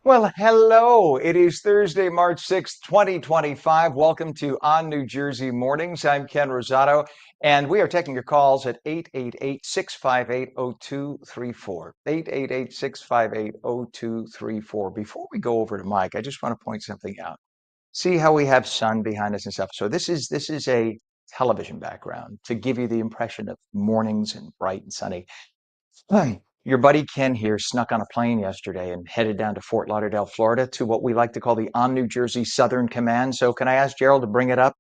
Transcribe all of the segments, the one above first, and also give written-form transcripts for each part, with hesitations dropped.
Well, hello. It is Thursday, March 6th, 2025. Welcome to ONNJ Mornings. I'm Ken Rosato, and we are taking your calls at 888-658-0234. 888-658-0234. Before we go over to Mike, I just want to point something out. See how we have sun behind us and stuff. So this is a television background to give you the impression of mornings and bright and sunny. Hi. Your buddy Ken here snuck on a plane yesterday and headed down to Fort Lauderdale, Florida, to what we like to call the New Jersey Southern Command. So, can I ask Gerald to bring it up?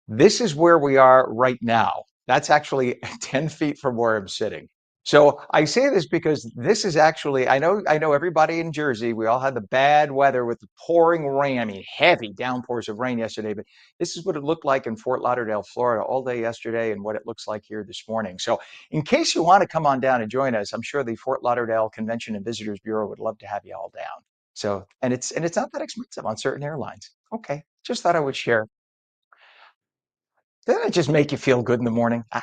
This is where we are right now. That's actually 10 feet from where I'm sitting. So I say this because this is actually, I know everybody in Jersey, we all had the bad weather with the pouring rain. I mean, heavy downpours of rain yesterday, but this is what it looked like in Fort Lauderdale, Florida all day yesterday and what it looks like here this morning. So in case you want to come on down and join us, I'm sure the Fort Lauderdale Convention and Visitors Bureau would love to have you all down. So, and it's not that expensive on certain airlines. Okay, just thought I would share. Doesn't it just make you feel good in the morning? I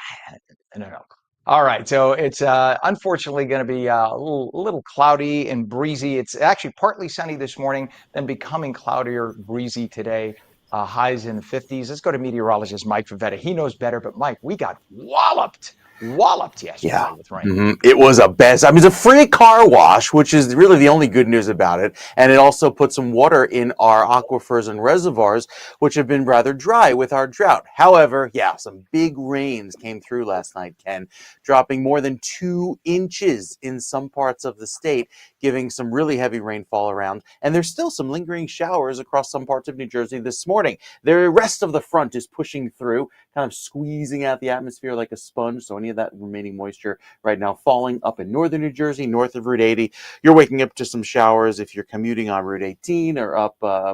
don't know. All right, so it's unfortunately going to be a little cloudy and breezy. It's actually partly sunny this morning, then becoming cloudier, breezy today. Highs in the 50s. Let's go to meteorologist Mike Favetta. He knows better, but Mike, we got walloped Yeah. yesterday with rain. It was a best. I mean, it's a free car wash, which is really the only good news about it. And it also put some water in our aquifers and reservoirs, which have been rather dry with our drought. However, yeah, some big rains came through last night, Ken, dropping more than 2 inches in some parts of the state, giving some really heavy rainfall around. And there's still some lingering showers across some parts of New Jersey this morning. The rest of the front is pushing through, kind of squeezing out the atmosphere like a sponge. So any of that remaining moisture right now falling up in northern New Jersey, north of Route 80. You're waking up to some showers if you're commuting on Route 18 or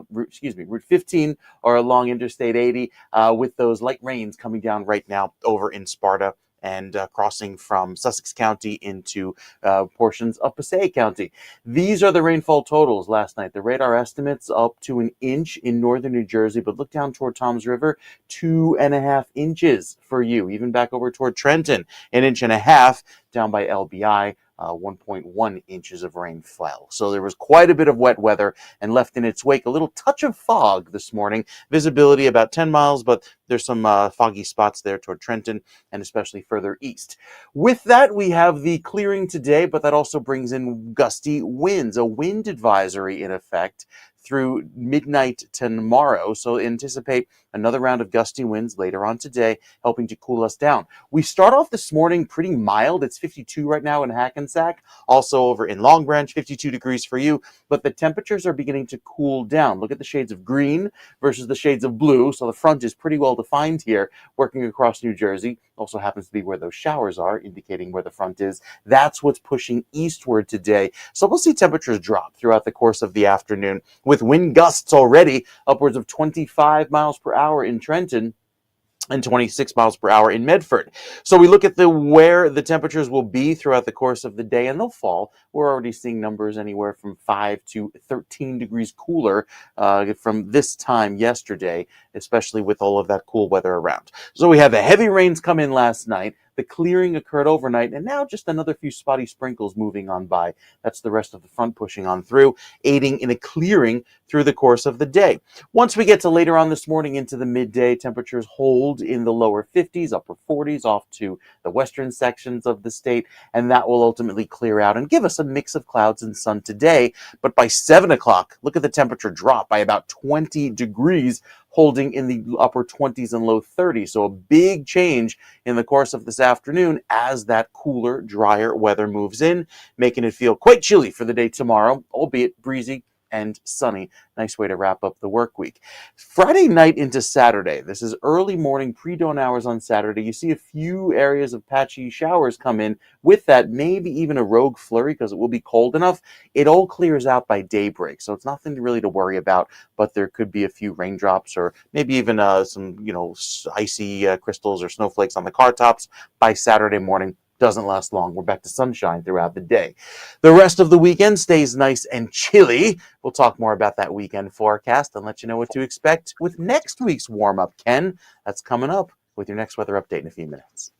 Route 15 or along Interstate 80 with those light rains coming down right now over in Sparta and crossing from Sussex County into portions of Passaic County. These are the rainfall totals last night. The radar estimates up to an inch in northern New Jersey, but look down toward Toms River, 2.5 inches for you. Even back over toward Trenton, an inch and a half down by LBI. 1.1 inches of rain fell. So there was quite a bit of wet weather and left in its wake a little touch of fog this morning. Visibility about 10 miles, but there's some foggy spots there toward Trenton and especially further east. With that, we have the clearing today, but that also brings in gusty winds, a wind advisory in effect through midnight tomorrow. So anticipate another round of gusty winds later on today, helping to cool us down. We start off this morning pretty mild. It's 52 right now in Hackensack. Also over in Long Branch, 52 degrees for you. But the temperatures are beginning to cool down. Look at the shades of green versus the shades of blue. So the front is pretty well defined here, working across New Jersey. Also happens to be where those showers are, indicating where the front is. That's what's pushing eastward today. So we'll see temperatures drop throughout the course of the afternoon, with wind gusts already upwards of 25 miles per hour in Trenton and 26 miles per hour in Medford. So we look at where the temperatures will be throughout the course of the day, and they'll fall. We're already seeing numbers anywhere from 5 to 13 degrees cooler from this time yesterday, especially with all of that cool weather around. So we had the heavy rains come in last night. The clearing occurred overnight, and now just another few spotty sprinkles moving on by. That's the rest of the front pushing on through, aiding in a clearing through the course of the day. Once we get to later on this morning into the midday, temperatures hold in the lower 50s, upper 40s off to the western sections of the state, and that will ultimately clear out and give us a mix of clouds and sun today. But by 7 o'clock, look at the temperature drop by about 20 degrees, holding in the upper 20s and low 30s. So a big change in the course of this afternoon as that cooler, drier weather moves in, making it feel quite chilly for the day tomorrow, albeit breezy and sunny. Nice way to wrap up the work week. Friday night into Saturday. This is early morning, pre-dawn hours on Saturday. You see a few areas of patchy showers come in. With that, maybe even a rogue flurry because it will be cold enough. It all clears out by daybreak, so it's nothing really to worry about, but there could be a few raindrops or maybe even some, icy crystals or snowflakes on the car tops by Saturday morning. Doesn't last long. We're back to sunshine throughout the day. The rest of the weekend stays nice and chilly. We'll talk more about that weekend forecast and let you know what to expect with next week's warm-up, Ken. That's coming up with your next weather update in a few minutes.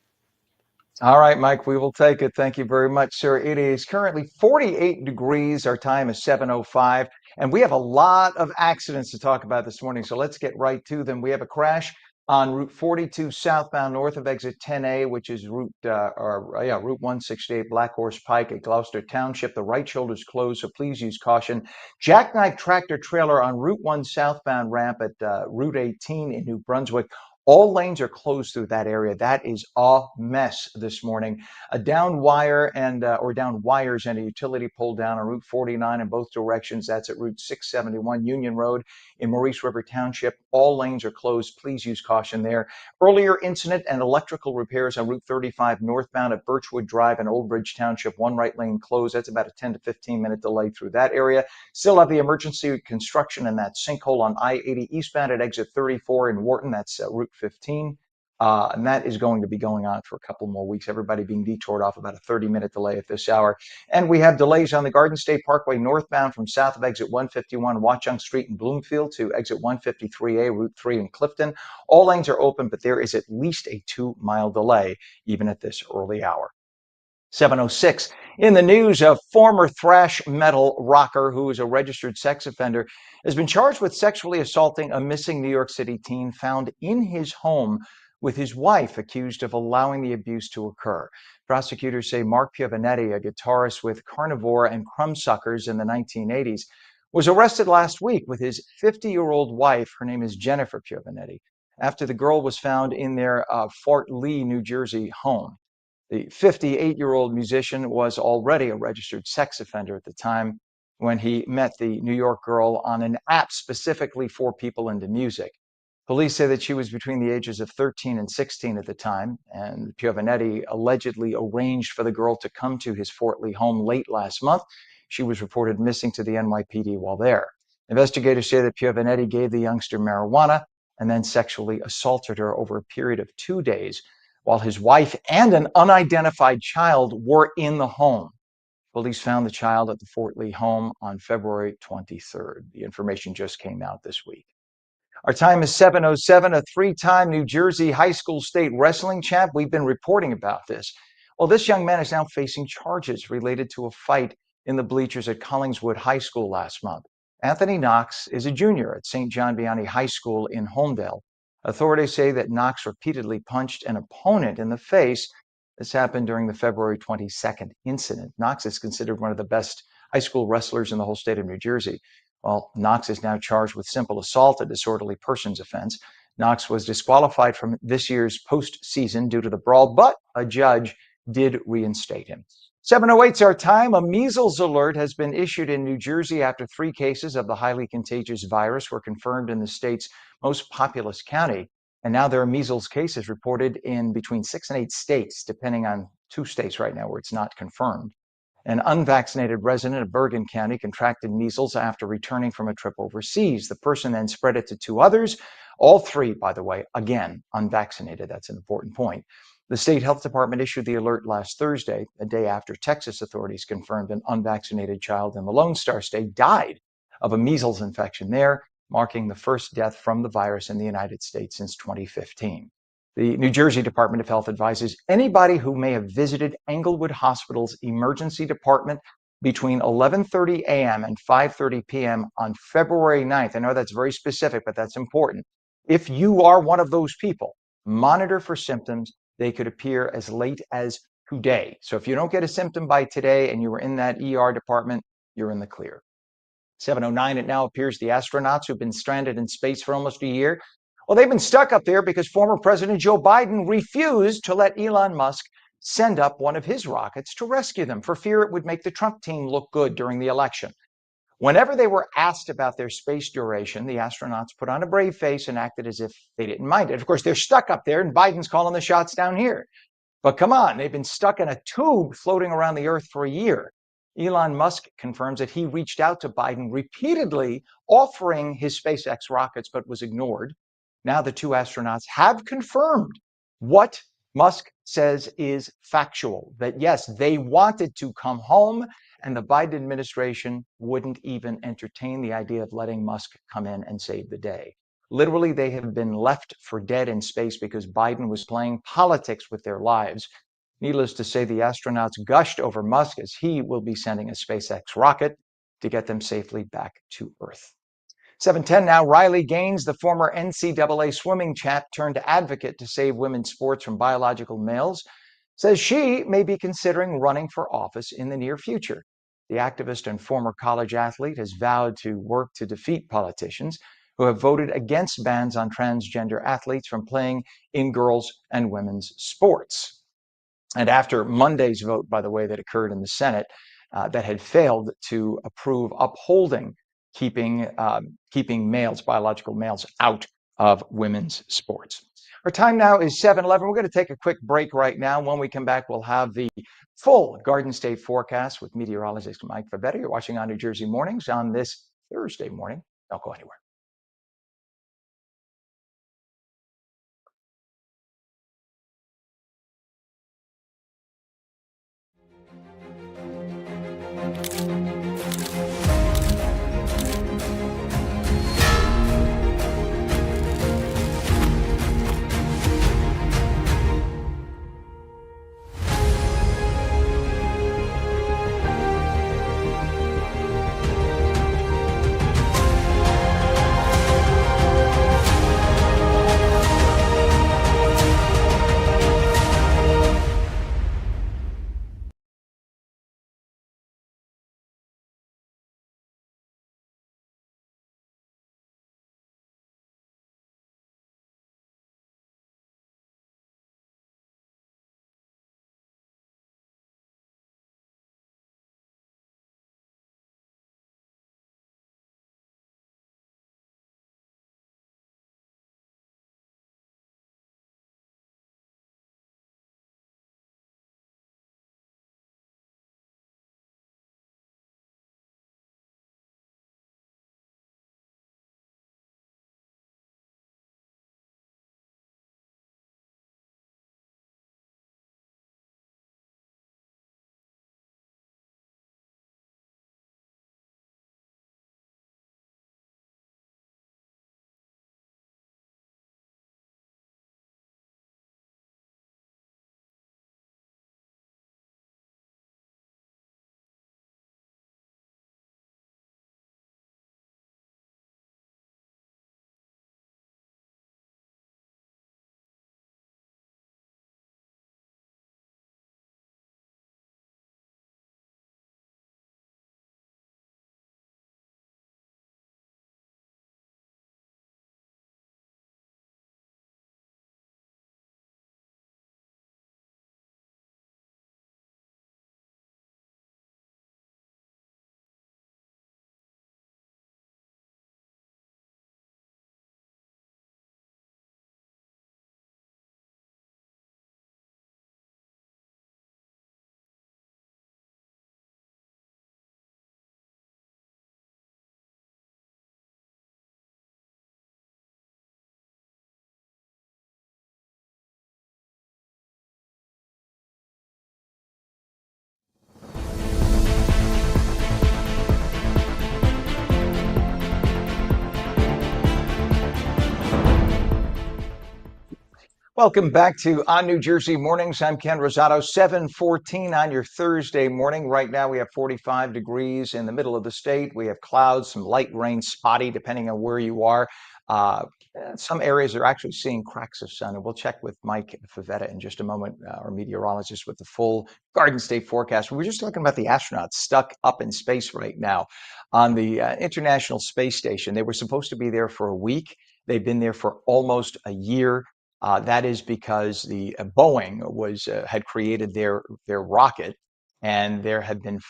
All right, Mike, we will take it. Thank you very much, sir. It is currently 48 degrees. Our time is 7:05. And we have a lot of accidents to talk about this morning, so let's get right to them. We have a crash on Route 42 southbound north of exit 10A, which is Route 168 Black Horse Pike at Gloucester Township. The right shoulder is closed, so please use caution. Jackknife tractor trailer on Route 1 southbound ramp at Route 18 in New Brunswick. All lanes are closed through that area. That is a mess this morning. A down wire or down wires and a utility pole down on Route 49 in both directions. That's at Route 671 Union Road in Maurice River Township. All lanes are closed. Please use caution there. Earlier incident and electrical repairs on Route 35 northbound at Birchwood Drive in Old Bridge Township. One right lane closed. That's about a 10 to 15 minute delay through that area. Still have the emergency construction in that sinkhole on I-80 eastbound at exit 34 in Wharton. That's Route 15. And that is going to be going on for a couple more weeks. Everybody being detoured off, about a 30-minute delay at this hour. And we have delays on the Garden State Parkway northbound from south of exit 151 Watchung Street in Bloomfield to exit 153A, Route 3 in Clifton. All lanes are open, but there is at least a 2-mile delay even at this early hour. 7:06. In the news, a former thrash metal rocker who is a registered sex offender has been charged with sexually assaulting a missing New York City teen found in his home with his wife, accused of allowing the abuse to occur. Prosecutors say Mark Piovanetti, a guitarist with Carnivore and Crumbsuckers in the 1980s, was arrested last week with his 50-year-old wife. Her name is Jennifer Piovanetti, after the girl was found in their Fort Lee, New Jersey home. The 58-year-old musician was already a registered sex offender at the time when he met the New York girl on an app specifically for people into music. Police say that she was between the ages of 13 and 16 at the time, and Piovanetti allegedly arranged for the girl to come to his Fort Lee home late last month. She was reported missing to the NYPD while there. Investigators say that Piovanetti gave the youngster marijuana and then sexually assaulted her over a period of 2 days while his wife and an unidentified child were in the home. Police found the child at the Fort Lee home on February 23rd. The information just came out this week. Our time is 7:07, a 3-time New Jersey high school state wrestling champ. We've been reporting about this. Well, this young man is now facing charges related to a fight in the bleachers at Collingswood High School last month. Anthony Knox is a junior at St. John Vianney High School in Homedale. Authorities say that Knox repeatedly punched an opponent in the face. This happened during the February 22nd incident. Knox is considered one of the best high school wrestlers in the whole state of New Jersey. Well, Knox is now charged with simple assault, a disorderly persons offense. Knox was disqualified from this year's postseason due to the brawl, but a judge did reinstate him. 7:08 is our time. A measles alert has been issued in New Jersey after 3 cases of the highly contagious virus were confirmed in the state's most populous county. And now there are measles cases reported in between 6 and 8 states, depending on 2 states right now where it's not confirmed. An unvaccinated resident of Bergen County contracted measles after returning from a trip overseas. The person then spread it to 2 others, all 3, by the way, again, unvaccinated. That's an important point. The state health department issued the alert last Thursday, a day after Texas authorities confirmed an unvaccinated child in the Lone Star State died of a measles infection there, marking the first death from the virus in the United States since 2015. The New Jersey Department of Health advises anybody who may have visited Englewood Hospital's emergency department between 11:30 a.m. and 5:30 p.m. on February 9th. I know that's very specific, but that's important. If you are one of those people, monitor for symptoms. They could appear as late as today. So if you don't get a symptom by today and you were in that ER department, you're in the clear. 7:09, it now appears the astronauts who've been stranded in space for almost a year, well, they've been stuck up there because former President Joe Biden refused to let Elon Musk send up one of his rockets to rescue them for fear it would make the Trump team look good during the election. Whenever they were asked about their space duration, the astronauts put on a brave face and acted as if they didn't mind it. Of course, they're stuck up there and Biden's calling the shots down here. But come on, they've been stuck in a tube floating around the Earth for a year. Elon Musk confirms that he reached out to Biden repeatedly, offering his SpaceX rockets, but was ignored. Now the 2 astronauts have confirmed what Musk says is factual, that yes, they wanted to come home, and the Biden administration wouldn't even entertain the idea of letting Musk come in and save the day. Literally, they have been left for dead in space because Biden was playing politics with their lives. Needless to say, the astronauts gushed over Musk as he will be sending a SpaceX rocket. to get them safely back to Earth. 7:10 now. Riley Gaines, the former NCAA swimming champ turned advocate to save women's sports from biological males, says she may be considering running for office in the near future. The activist and former college athlete has vowed to work to defeat politicians who have voted against bans on transgender athletes from playing in girls' and women's sports. And after Monday's vote, by the way, that occurred in the Senate, that had failed to approve upholding keeping males, biological males, out of women's sports. Our time now is 7:11. We're going to take a quick break right now. When we come back, we'll have the full Garden State forecast with meteorologist Mike Favetta. You're watching on New Jersey Mornings on this Thursday morning. Don't go anywhere. Welcome back to On New Jersey Mornings. I'm Ken Rosato. 7:14 on your Thursday morning. Right now we have 45 degrees in the middle of the state. We have clouds, some light rain, spotty, depending on where you are. Uh, some areas are actually seeing cracks of sun, and we'll check with Mike Favetta in just a moment, our meteorologist, with the full Garden State forecast. We were just talking about the astronauts stuck up in space right now on the International Space Station. They were supposed to be there for a week. They've been there for almost a year. That is because the Boeing had created their rocket, and there have been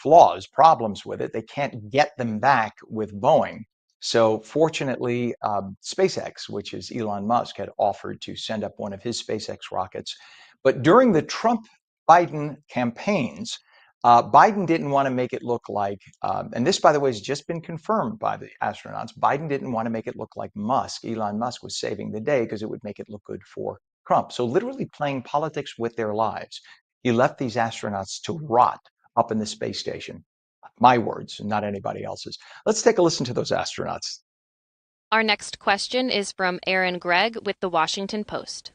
problems with it. They can't get them back with Boeing. So fortunately, SpaceX, which is Elon Musk, had offered to send up one of his SpaceX rockets. But during the Trump-Biden campaigns, Biden didn't want to make it look like, and this, by the way, has just been confirmed by the astronauts. Biden didn't want to make it look like Elon Musk was saving the day because it would make it look good for Trump. So literally playing politics with their lives. He left these astronauts to rot up in the space station. My words, not anybody else's. Let's take a listen to those astronauts. Our next question is from Aaron Gregg with the Washington Post.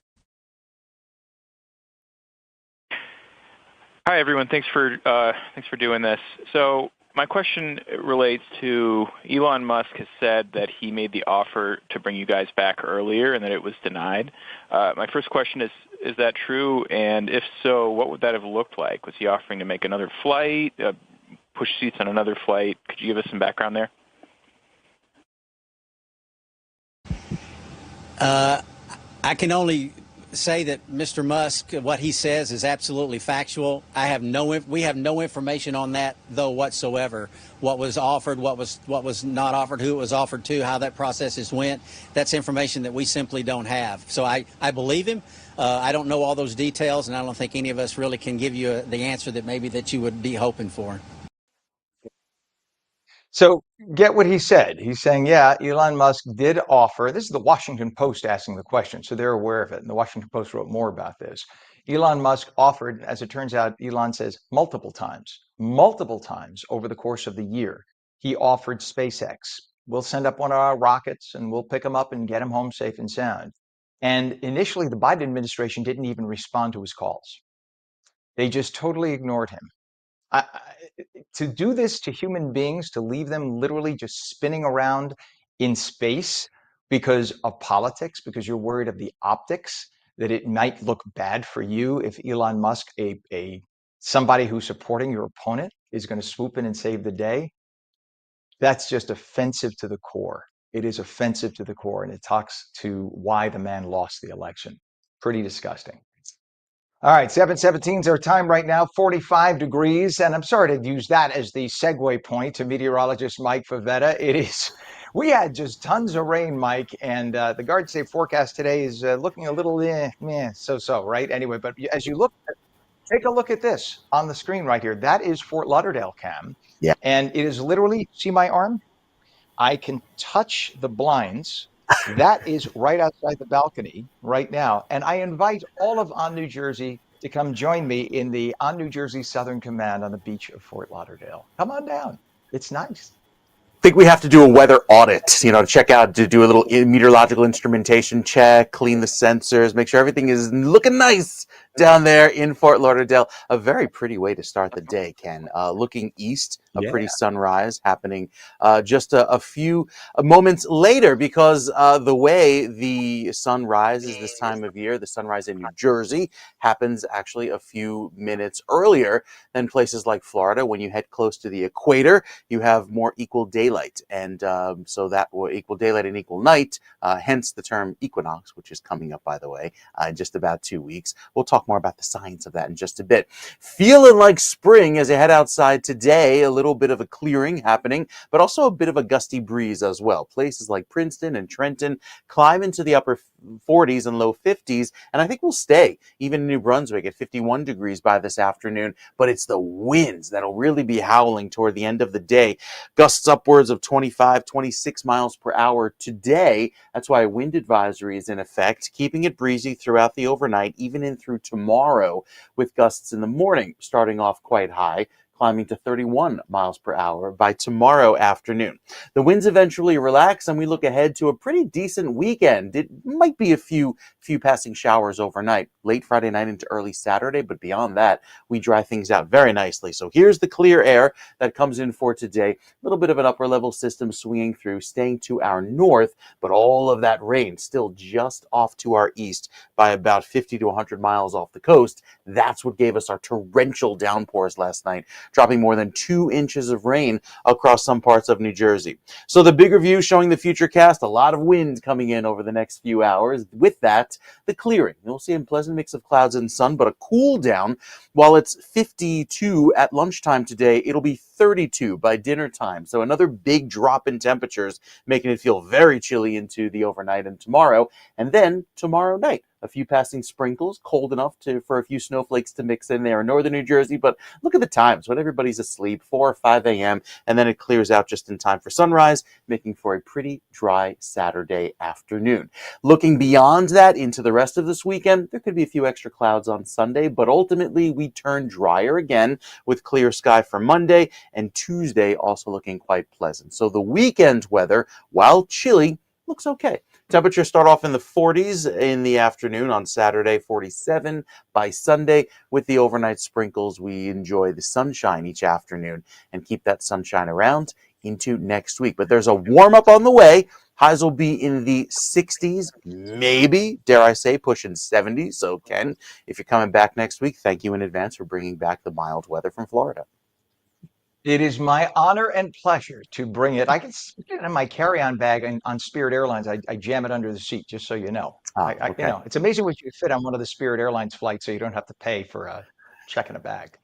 Hi, everyone. Thanks for doing this. So My question relates to Elon Musk has said that he made the offer to bring you guys back earlier and that it was denied. My first question is that true? And if so, what would that have looked like? Was he offering to make another flight, push seats on another flight? Could you give us some background there? I can only say that Mr. Musk, what he says is absolutely factual. We have no information on that though whatsoever. What was offered, what was not offered, who it was offered to, how that process went. That's information that we simply don't have. So I believe him. I don't know all those details, and I don't think any of us really can give you the answer that maybe that you would be hoping for. So get what he said. He's saying, yeah, Elon Musk did offer. This is the Washington Post asking the question, so they're aware of it. And the Washington Post wrote more about this. Elon Musk offered, as it turns out, Elon says multiple times over the course of the year, he offered SpaceX. We'll send up one of our rockets and we'll pick him up and get him home safe and sound. And initially, the Biden administration didn't even respond to his calls. They just totally ignored him. I, to do this to human beings, to leave them literally just spinning around in space because of politics, because you're worried of the optics, that it might look bad for you if Elon Musk, somebody who's supporting your opponent, is going to swoop in and save the day. That's just offensive to the core. It is offensive to the core, and it talks to why the man lost the election. Pretty disgusting. All right, 7:17 is our time right now, 45 degrees. And I'm sorry to use that as the segue point to meteorologist Mike Favetta. We had just tons of rain, Mike, and the Garden State forecast today is looking a little so-so, right? Anyway, but as you look, take a look at this on the screen right here. That is Fort Lauderdale, Cam. Yeah. And it is literally, see my arm? I can touch the blinds. That is right outside the balcony right now. And I invite all of On New Jersey to come join me in the On New Jersey Southern Command on the beach of Fort Lauderdale. Come on down. It's nice. Think we have to do a weather audit, to check out, to do a little meteorological instrumentation check, clean the sensors, make sure everything is looking nice down there in Fort Lauderdale. A very pretty way to start the day, Ken. Looking east, a pretty sunrise happening just a few moments later, because the way the sun rises this time of year, the sunrise in New Jersey happens actually a few minutes earlier than places like Florida. When you head close to the equator, you have more equal daylight, and so that will equal daylight and equal night, hence the term equinox, which is coming up, by the way, in just about 2 weeks. We'll talk more about the science of that in just a bit. Feeling like spring as you head outside today, a little bit of a clearing happening, but also a bit of a gusty breeze as well. Places like Princeton and Trenton climb into the upper 40s and low 50s, and I think we'll stay even in New Brunswick at 51 degrees by this afternoon, but it's the winds that'll really be howling toward the end of the day. Gusts upwards of 25, 26 miles per hour today. That's why a wind advisory is in effect, keeping it breezy throughout the overnight, even in through tomorrow, with gusts in the morning starting off quite high, climbing to 31 miles per hour by tomorrow afternoon. The winds eventually relax, and we look ahead to a pretty decent weekend. It might be a few passing showers overnight, late Friday night into early Saturday, but beyond that, we dry things out very nicely. So here's the clear air that comes in for today. A little bit of an upper level system swinging through, staying to our north, but all of that rain still just off to our east by about 50 to 100 miles off the coast. That's what gave us our torrential downpours last night, dropping more than 2 inches of rain across some parts of New Jersey. So the bigger view showing the future cast, a lot of wind coming in over the next few hours. With that, the clearing. You'll see a pleasant mix of clouds and sun, but a cool down. While it's 52 at lunchtime today, it'll be 32 by dinner time. So another big drop in temperatures, making it feel very chilly into the overnight and tomorrow. And then tomorrow night, a few passing sprinkles, cold enough for a few snowflakes to mix in there in northern New Jersey. But look at the times when everybody's asleep, 4 or 5 a.m., and then it clears out just in time for sunrise, making for a pretty dry Saturday afternoon. Looking beyond that into the rest of this weekend, there could be a few extra clouds on Sunday, but ultimately we turn drier again with clear sky for Monday, and Tuesday also looking quite pleasant. So the weekend weather, while chilly, looks okay. Temperatures start off in the 40s in the afternoon on Saturday, 47 by Sunday. With the overnight sprinkles, we enjoy the sunshine each afternoon and keep that sunshine around into next week. But there's a warm up on the way. Highs will be in the 60s, maybe, dare I say, pushing 70s. So, Ken, if you're coming back next week, thank you in advance for bringing back the mild weather from Florida. It is my honor and pleasure to bring it. I can stick it in my carry-on bag on Spirit Airlines. I jam it under the seat, just so you know. Okay. It's amazing what you fit on one of the Spirit Airlines flights, so you don't have to pay for checking a bag.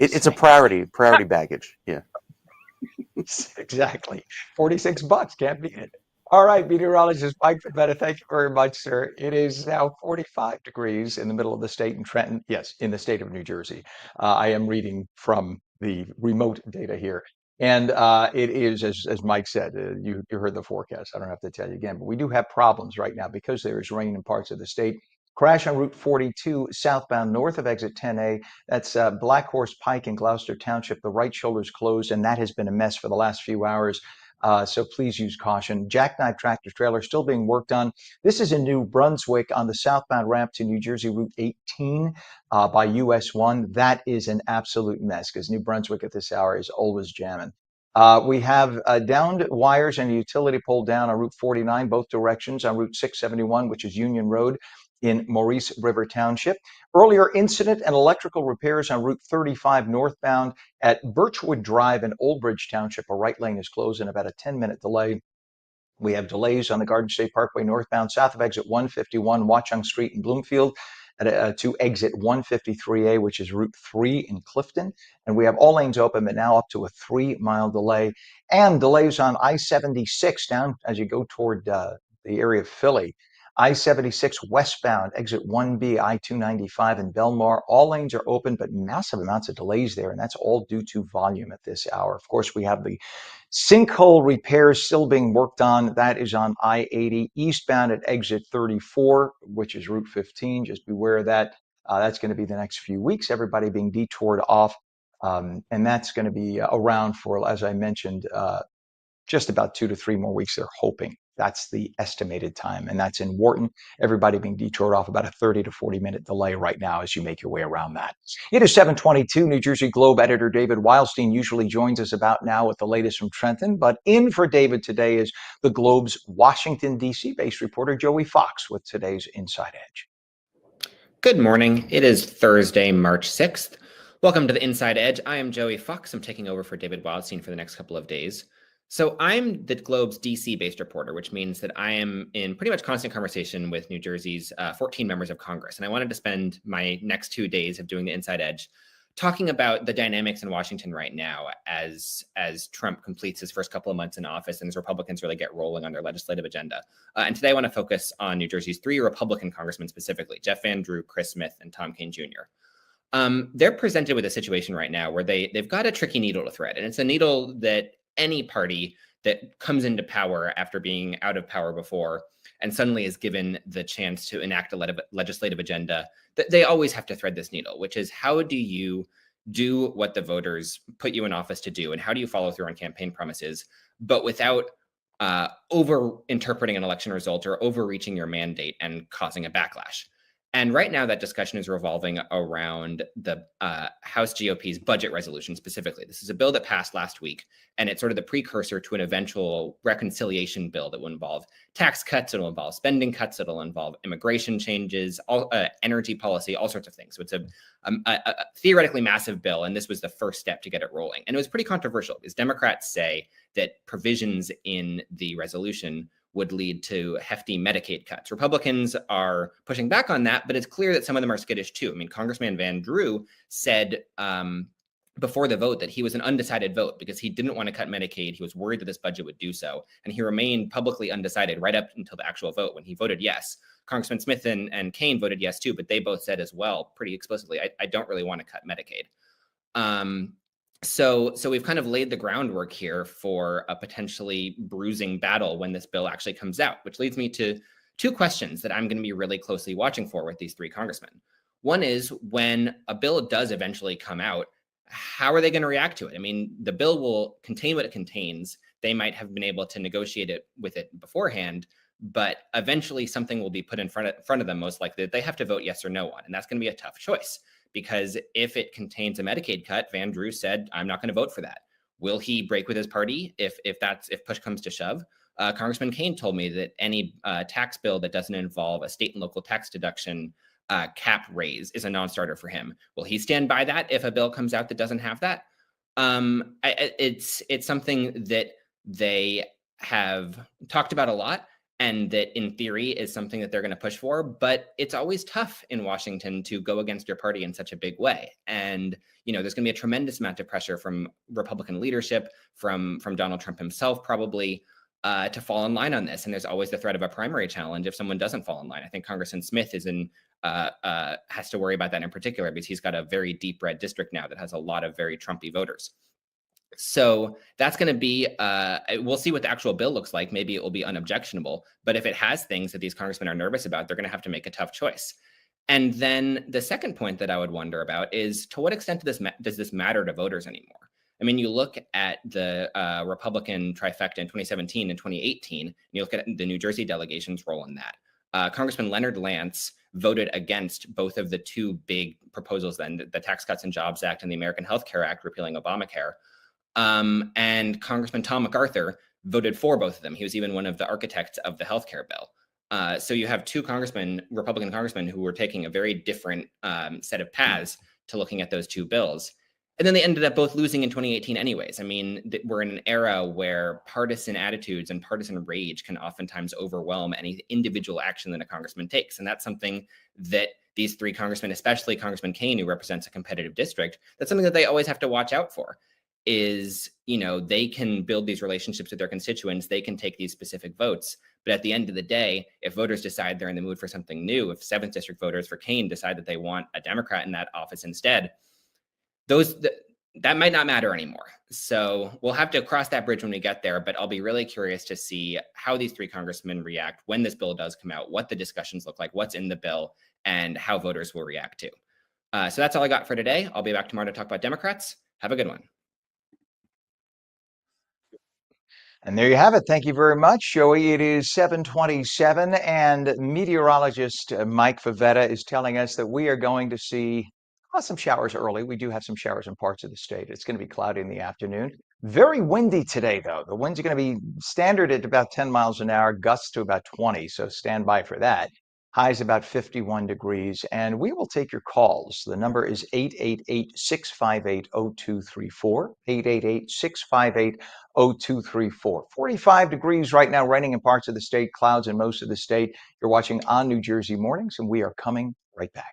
Just It's a saying. priority baggage. Yeah. Exactly. $46. Can't beat it. All right, meteorologist Mike Pavetta, thank you very much, sir. It is now 45 degrees in the middle of the state in Trenton. Yes, in the state of New Jersey. I am reading from the remote data here. And it is, as Mike said, you heard the forecast. I don't have to tell you again, but we do have problems right now because there is rain in parts of the state. Crash on Route 42 southbound north of exit 10A. That's Black Horse Pike in Gloucester Township. The right shoulder is closed, and that has been a mess for the last few hours. So please use caution. Jackknife tractor trailer still being worked on. This is in New Brunswick on the southbound ramp to New Jersey Route 18 by US 1. That is an absolute mess because New Brunswick at this hour is always jamming. We have downed wires and a utility pole down on Route 49, both directions on Route 671, which is Union Road in Maurice River Township. Earlier incident and electrical repairs on Route 35 northbound at Birchwood Drive in Old Bridge Township. A right lane is closed and about a 10-minute delay. We have delays on the Garden State Parkway northbound south of exit 151 Watchung Street in Bloomfield to exit 153A, which is Route 3 in Clifton. And we have all lanes open, but now up to a 3-mile delay. And delays on I-76 down as you go toward the area of Philly. I-76 westbound, exit 1B, I-295 in Belmar. All lanes are open, but massive amounts of delays there, and that's all due to volume at this hour. Of course, we have the sinkhole repairs still being worked on. That is on I-80 eastbound at exit 34, which is Route 15. Just beware of that. That's going to be the next few weeks, everybody being detoured off. And that's going to be around for, as I mentioned, just about 2 to 3 more weeks. They're hoping. That's the estimated time. And that's in Wharton. Everybody being detoured off, about a 30 to 40-minute delay right now as you make your way around that. It is 7:22. New Jersey Globe editor David Wildstein usually joins us about now with the latest from Trenton. But in for David today is the Globe's Washington, D.C. based reporter Joey Fox with today's Inside Edge. Good morning. It is Thursday, March 6th. Welcome to the Inside Edge. I am Joey Fox. I'm taking over for David Wildstein for the next couple of days. So I'm the Globe's DC-based reporter, which means that I am in pretty much constant conversation with New Jersey's 14 members of Congress. And I wanted to spend my next 2 days of doing the Inside Edge talking about the dynamics in Washington right now as Trump completes his first couple of months in office and as Republicans really get rolling on their legislative agenda. And today I want to focus on New Jersey's 3 Republican congressmen specifically, Jeff Van Drew, Chris Smith, and Tom Kean Jr. They're presented with a situation right now where they've got a tricky needle to thread. And it's a needle that any party that comes into power after being out of power before and suddenly is given the chance to enact a legislative agenda, that they always have to thread this needle, which is how do you do what the voters put you in office to do? And how do you follow through on campaign promises, but without over interpreting an election result or overreaching your mandate and causing a backlash? And right now, that discussion is revolving around the House GOP's budget resolution specifically. This is a bill that passed last week, and it's sort of the precursor to an eventual reconciliation bill that will involve tax cuts, it'll involve spending cuts, it'll involve immigration changes, energy policy, all sorts of things. So it's a theoretically massive bill, and this was the first step to get it rolling. And it was pretty controversial because Democrats say that provisions in the resolution would lead to hefty Medicaid cuts. Republicans are pushing back on that, but it's clear that some of them are skittish too. I mean, Congressman Van Drew said before the vote that he was an undecided vote because he didn't want to cut Medicaid. He was worried that this budget would do so. And he remained publicly undecided right up until the actual vote when he voted yes. Congressman Smith and Kane voted yes too, but they both said as well, pretty explicitly, I don't really want to cut Medicaid. So we've kind of laid the groundwork here for a potentially bruising battle when this bill actually comes out, which leads me to 2 questions that I'm going to be really closely watching for with these 3 congressmen. One is when a bill does eventually come out, how are they going to react to it? I mean, the bill will contain what it contains. They might have been able to negotiate it with it beforehand, but eventually something will be put in front of them, most likely, that they have to vote yes or no on. And that's going to be a tough choice, because if it contains a Medicaid cut, Van Drew said, I'm not going to vote for that. Will he break with his party if push comes to shove? Congressman Kane told me that any tax bill that doesn't involve a state and local tax deduction cap raise is a non-starter for him. Will he stand by that if a bill comes out that doesn't have that? It's something that they have talked about a lot, and that in theory is something that they're going to push for, but it's always tough in Washington to go against your party in such a big way. And there's going to be a tremendous amount of pressure from Republican leadership, from Donald Trump himself, probably, to fall in line on this. And there's always the threat of a primary challenge if someone doesn't fall in line. I think Congressman Smith is has to worry about that in particular, because he's got a very deep red district now that has a lot of very Trumpy voters. So that's going to be, we'll see what the actual bill looks like. Maybe it will be unobjectionable, but if it has things that these congressmen are nervous about, they're going to have to make a tough choice. And then the second point that I would wonder about is, to what extent does this matter to voters anymore? I mean, you look at the Republican trifecta in 2017 and 2018, and you look at the New Jersey delegation's role in that. Congressman Leonard Lance voted against both of the two big proposals then, the Tax Cuts and Jobs Act and the American Health Care Act repealing Obamacare. And Congressman Tom MacArthur voted for both of them. He was even one of the architects of the healthcare bill. So you have two Republican congressmen, who were taking a very different set of paths to looking at those two bills. And then they ended up both losing in 2018 anyways. I mean, we're in an era where partisan attitudes and partisan rage can oftentimes overwhelm any individual action that a congressman takes. And that's something that these three congressmen, especially Congressman Kane, who represents a competitive district, that's something that they always have to watch out for. Is, they can build these relationships with their constituents, they can take these specific votes, but at the end of the day, if voters decide they're in the mood for something new, if 7th district voters for Kane decide that they want a Democrat in that office instead, that might not matter anymore. So we'll have to cross that bridge when we get there, but I'll be really curious to see how these three congressmen react when this bill does come out, what the discussions look like, what's in the bill, and how voters will react to. So that's all I got for today. I'll be back tomorrow to talk about Democrats. Have a good one. And there you have it. Thank you very much, Joey. It is 7:27, and meteorologist Mike Favetta is telling us that we are going to see some showers early. We do have some showers in parts of the state. It's going to be cloudy in the afternoon. Very windy today, though. The winds are going to be standard at about 10 miles an hour, gusts to about 20, so stand by for that. Highs about 51 degrees, and we will take your calls. The number is 888-658-0234, 888-658-0234. 45 degrees right now, raining in parts of the state, clouds in most of the state. You're watching ONNJ Mornings, and we are coming right back.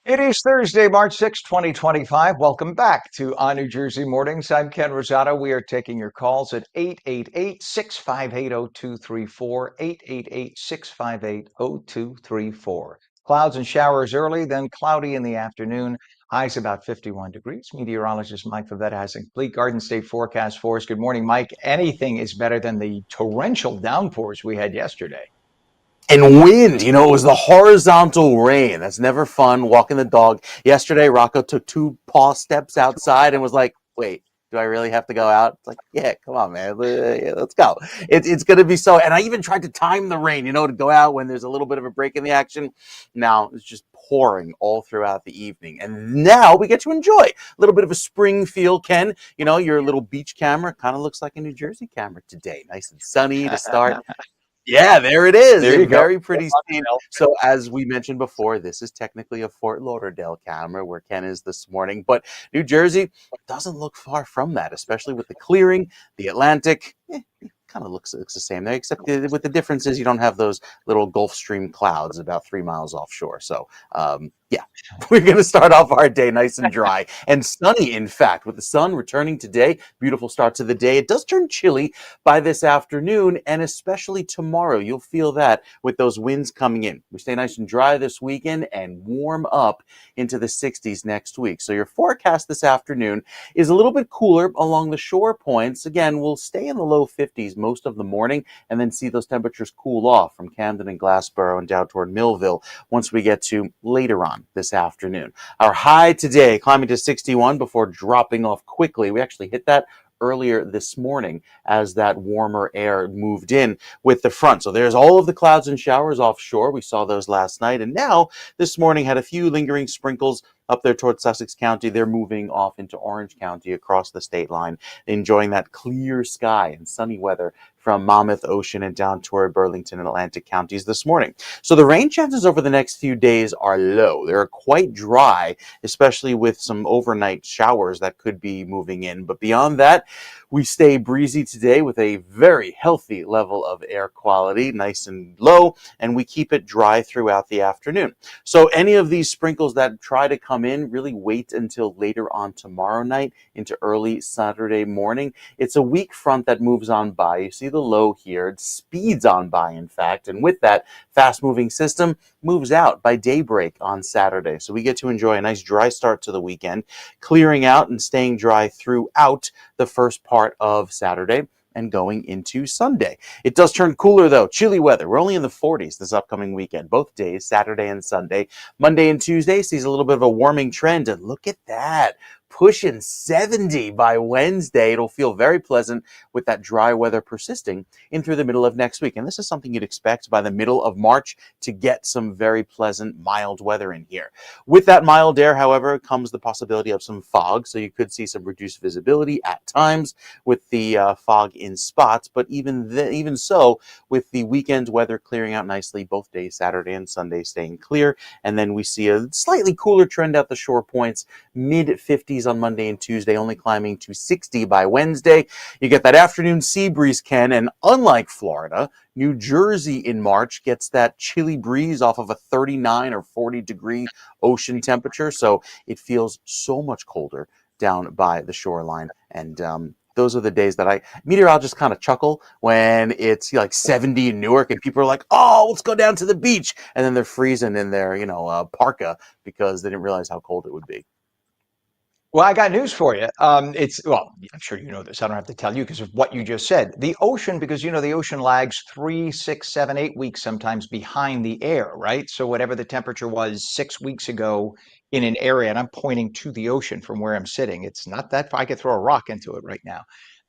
It is Thursday, March 6th, 2025. Welcome back to ONNJ Mornings. I'm Ken Rosato. We are taking your calls at 888-658-0234, 888-658-0234. Clouds and showers early, then cloudy in the afternoon. Highs about 51 degrees. Meteorologist Mike Favetta has a complete Garden State forecast for us. Good morning, Mike. Anything is better than the torrential downpours we had yesterday. And wind, it was the horizontal rain. That's never fun. Walking the dog. Yesterday, Rocco took 2 paw steps outside and was like, wait, do I really have to go out? It's like, yeah, come on, man. Let's go. It's going to be so. And I even tried to time the rain, to go out when there's a little bit of a break in the action. Now it's just pouring all throughout the evening. And now we get to enjoy a little bit of a spring feel, Ken. Your little beach camera kind of looks like a New Jersey camera today. Nice and sunny to start. Yeah, there it is. There A you go. very pretty scene. So, as we mentioned before, this is technically a Fort Lauderdale camera where Ken is this morning, but New Jersey doesn't look far from that, especially with the clearing, the Atlantic. Kind of looks the same there, except with the difference is you don't have those little Gulf Stream clouds about 3 miles offshore. So, yeah, we're going to start off our day nice and dry and sunny, in fact, with the sun returning today. Beautiful start to the day. It does turn chilly by this afternoon, and especially tomorrow. You'll feel that with those winds coming in. We stay nice and dry this weekend and warm up into the 60s next week. So your forecast this afternoon is a little bit cooler along the shore points. Again, we'll stay in the low 50s most of the morning and then see those temperatures cool off from Camden and Glassboro and down toward Millville once we get to later on this afternoon. Our high today climbing to 61 before dropping off quickly. We actually hit that earlier this morning as that warmer air moved in with the front. So there's all of the clouds and showers offshore. We saw those last night. And now this morning had a few lingering sprinkles up there towards Sussex County. They're moving off into Orange County across the state line, enjoying that clear sky and sunny weather from Monmouth Ocean and down toward Burlington and Atlantic counties this morning. So the rain chances over the next few days are low. They're quite dry, especially with some overnight showers that could be moving in. But beyond that, we stay breezy today with a very healthy level of air quality, nice and low, and we keep it dry throughout the afternoon. So any of these sprinkles that try to come in, really wait until later on tomorrow night into early Saturday morning. It's a weak front that moves on by. You see the low here. It speeds on by, in fact, and with that fast-moving system, moves out by daybreak on Saturday. So we get to enjoy a nice dry start to the weekend, clearing out and staying dry throughout the first part of Saturday and going into Sunday. It does turn cooler, though. Chilly weather. We're only in the 40s this upcoming weekend, both days, Saturday and Sunday. Monday and Tuesday sees a little bit of a warming trend, and look at that. Pushing 70 by Wednesday. It'll feel very pleasant with that dry weather persisting in through the middle of next week. And this is something you'd expect by the middle of March to get some very pleasant, mild weather in here. With that mild air, however, comes the possibility of some fog. So you could see some reduced visibility at times with the fog in spots. But even so, with the weekend weather clearing out nicely, both days, Saturday and Sunday, staying clear. And then we see a slightly cooler trend at the shore points, mid-50s on Monday and Tuesday, only climbing to 60 by Wednesday. You get that afternoon sea breeze, Ken, and unlike Florida, New Jersey in March gets that chilly breeze off of a 39 or 40 degree ocean temperature, so it feels so much colder down by the shoreline. And those are the days that meteorologists kind of chuckle when it's like 70 in Newark and people are like, oh, let's go down to the beach. And then they're freezing in their, parka because they didn't realize how cold it would be. Well, I got news for you. Well, I'm sure you know this. I don't have to tell you because of what you just said. The ocean, because the ocean lags 3, 6, 7, 8 weeks sometimes behind the air, right? So whatever the temperature was 6 weeks ago in an area, and I'm pointing to the ocean from where I'm sitting. It's not that far. I could throw a rock into it right now.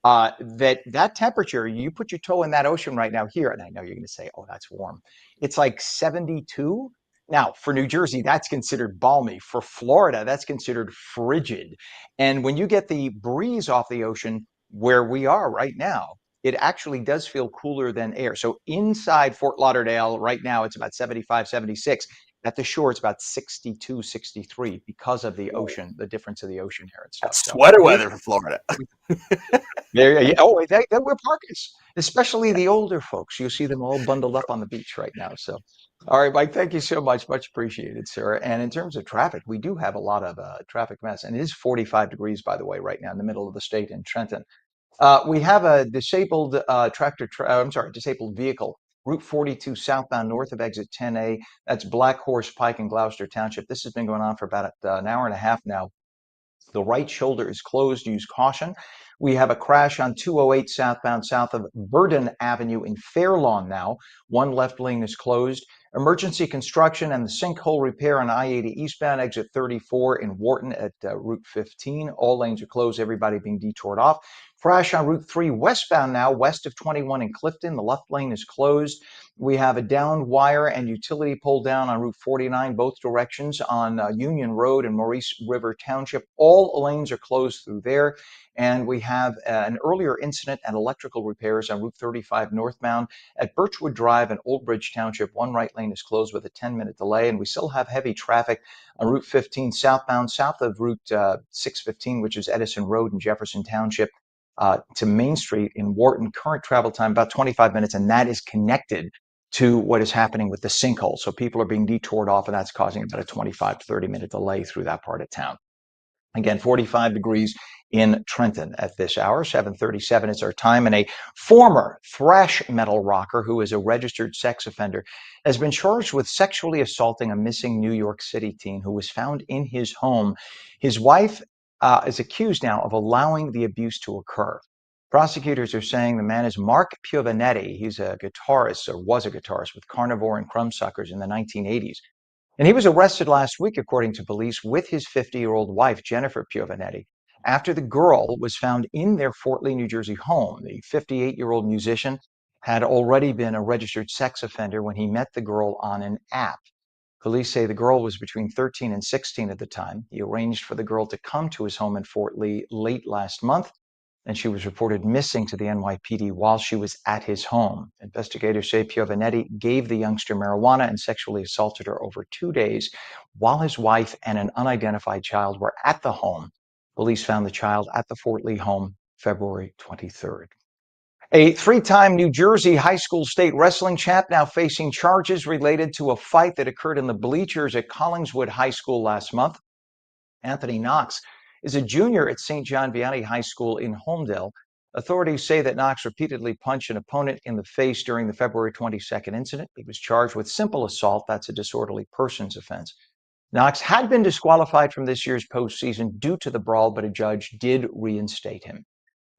That temperature, you put your toe in that ocean right now here, and I know you're going to say, "Oh, that's warm." It's like 72. Now, for New Jersey, that's considered balmy. For Florida, that's considered frigid. And when you get the breeze off the ocean where we are right now, it actually does feel cooler than air. So inside Fort Lauderdale right now, it's about 75, 76. At the shore, it's about 62, 63 because of the ocean, the difference of the ocean air and stuff. That's So sweater weather for Florida. oh, they wear parkas, especially the older folks. You'll see them all bundled up on the beach right now. So All right, Mike, thank you so much. Much appreciated, sir. And in terms of traffic, we do have a lot of traffic mess. And it is 45 degrees, by the way, right now in the middle of the state in Trenton. We have a disabled disabled vehicle, Route 42 southbound north of exit 10A. That's Black Horse Pike in Gloucester Township. This has been going on for about an hour and a half now. The right shoulder is closed. Use caution. We have a crash on 208 southbound south of Burden Avenue in Fairlawn now. One left lane is closed. Emergency construction and the sinkhole repair on I-80 eastbound exit 34 in Wharton at Route 15. All lanes are closed, everybody being detoured off. Crash on Route 3 westbound now, west of 21 in Clifton. The left lane is closed. We have a downed wire and utility pole down on Route 49, both directions on Union Road and Maurice River Township. All lanes are closed through there. And we have an earlier incident and electrical repairs on Route 35 northbound at Birchwood Drive in Old Bridge Township. One right lane is closed with a 10-minute delay. And we still have heavy traffic on Route 15 southbound, south of Route 615, which is Edison Road in Jefferson Township. To Main Street in Wharton. Current travel time about 25 minutes, and that is connected to what is happening with the sinkhole. So people are being detoured off, and that's causing about a 25 to 30-minute delay through that part of town. Again, 45 degrees in Trenton at this hour. 7:37 is our time. And a former thrash metal rocker who is a registered sex offender has been charged with sexually assaulting a missing New York City teen who was found in his home. His wife is accused now of allowing the abuse to occur. Prosecutors are saying the man is Mark Piovanetti. He's a guitarist, or was a guitarist with Carnivore and Crumbsuckers in the 1980s. And he was arrested last week, according to police, with his 50-year-old wife, Jennifer Piovanetti, after the girl was found in their Fort Lee, New Jersey home. The 58-year-old musician had already been a registered sex offender when he met the girl on an app. Police say the girl was between 13 and 16 at the time. He arranged for the girl to come to his home in Fort Lee late last month, and she was reported missing to the NYPD while she was at his home. Investigators say Piovanetti gave the youngster marijuana and sexually assaulted her over 2 days while his wife and an unidentified child were at the home. Police found the child at the Fort Lee home February 23rd. A three-time New Jersey high school state wrestling champ now facing charges related to a fight that occurred in the bleachers at Collingswood High School last month. Anthony Knox is a junior at St. John Vianney High School in Homedale. Authorities say that Knox repeatedly punched an opponent in the face during the February 22nd incident. He was charged with simple assault. That's a disorderly persons offense. Knox had been disqualified from this year's postseason due to the brawl, but a judge did reinstate him.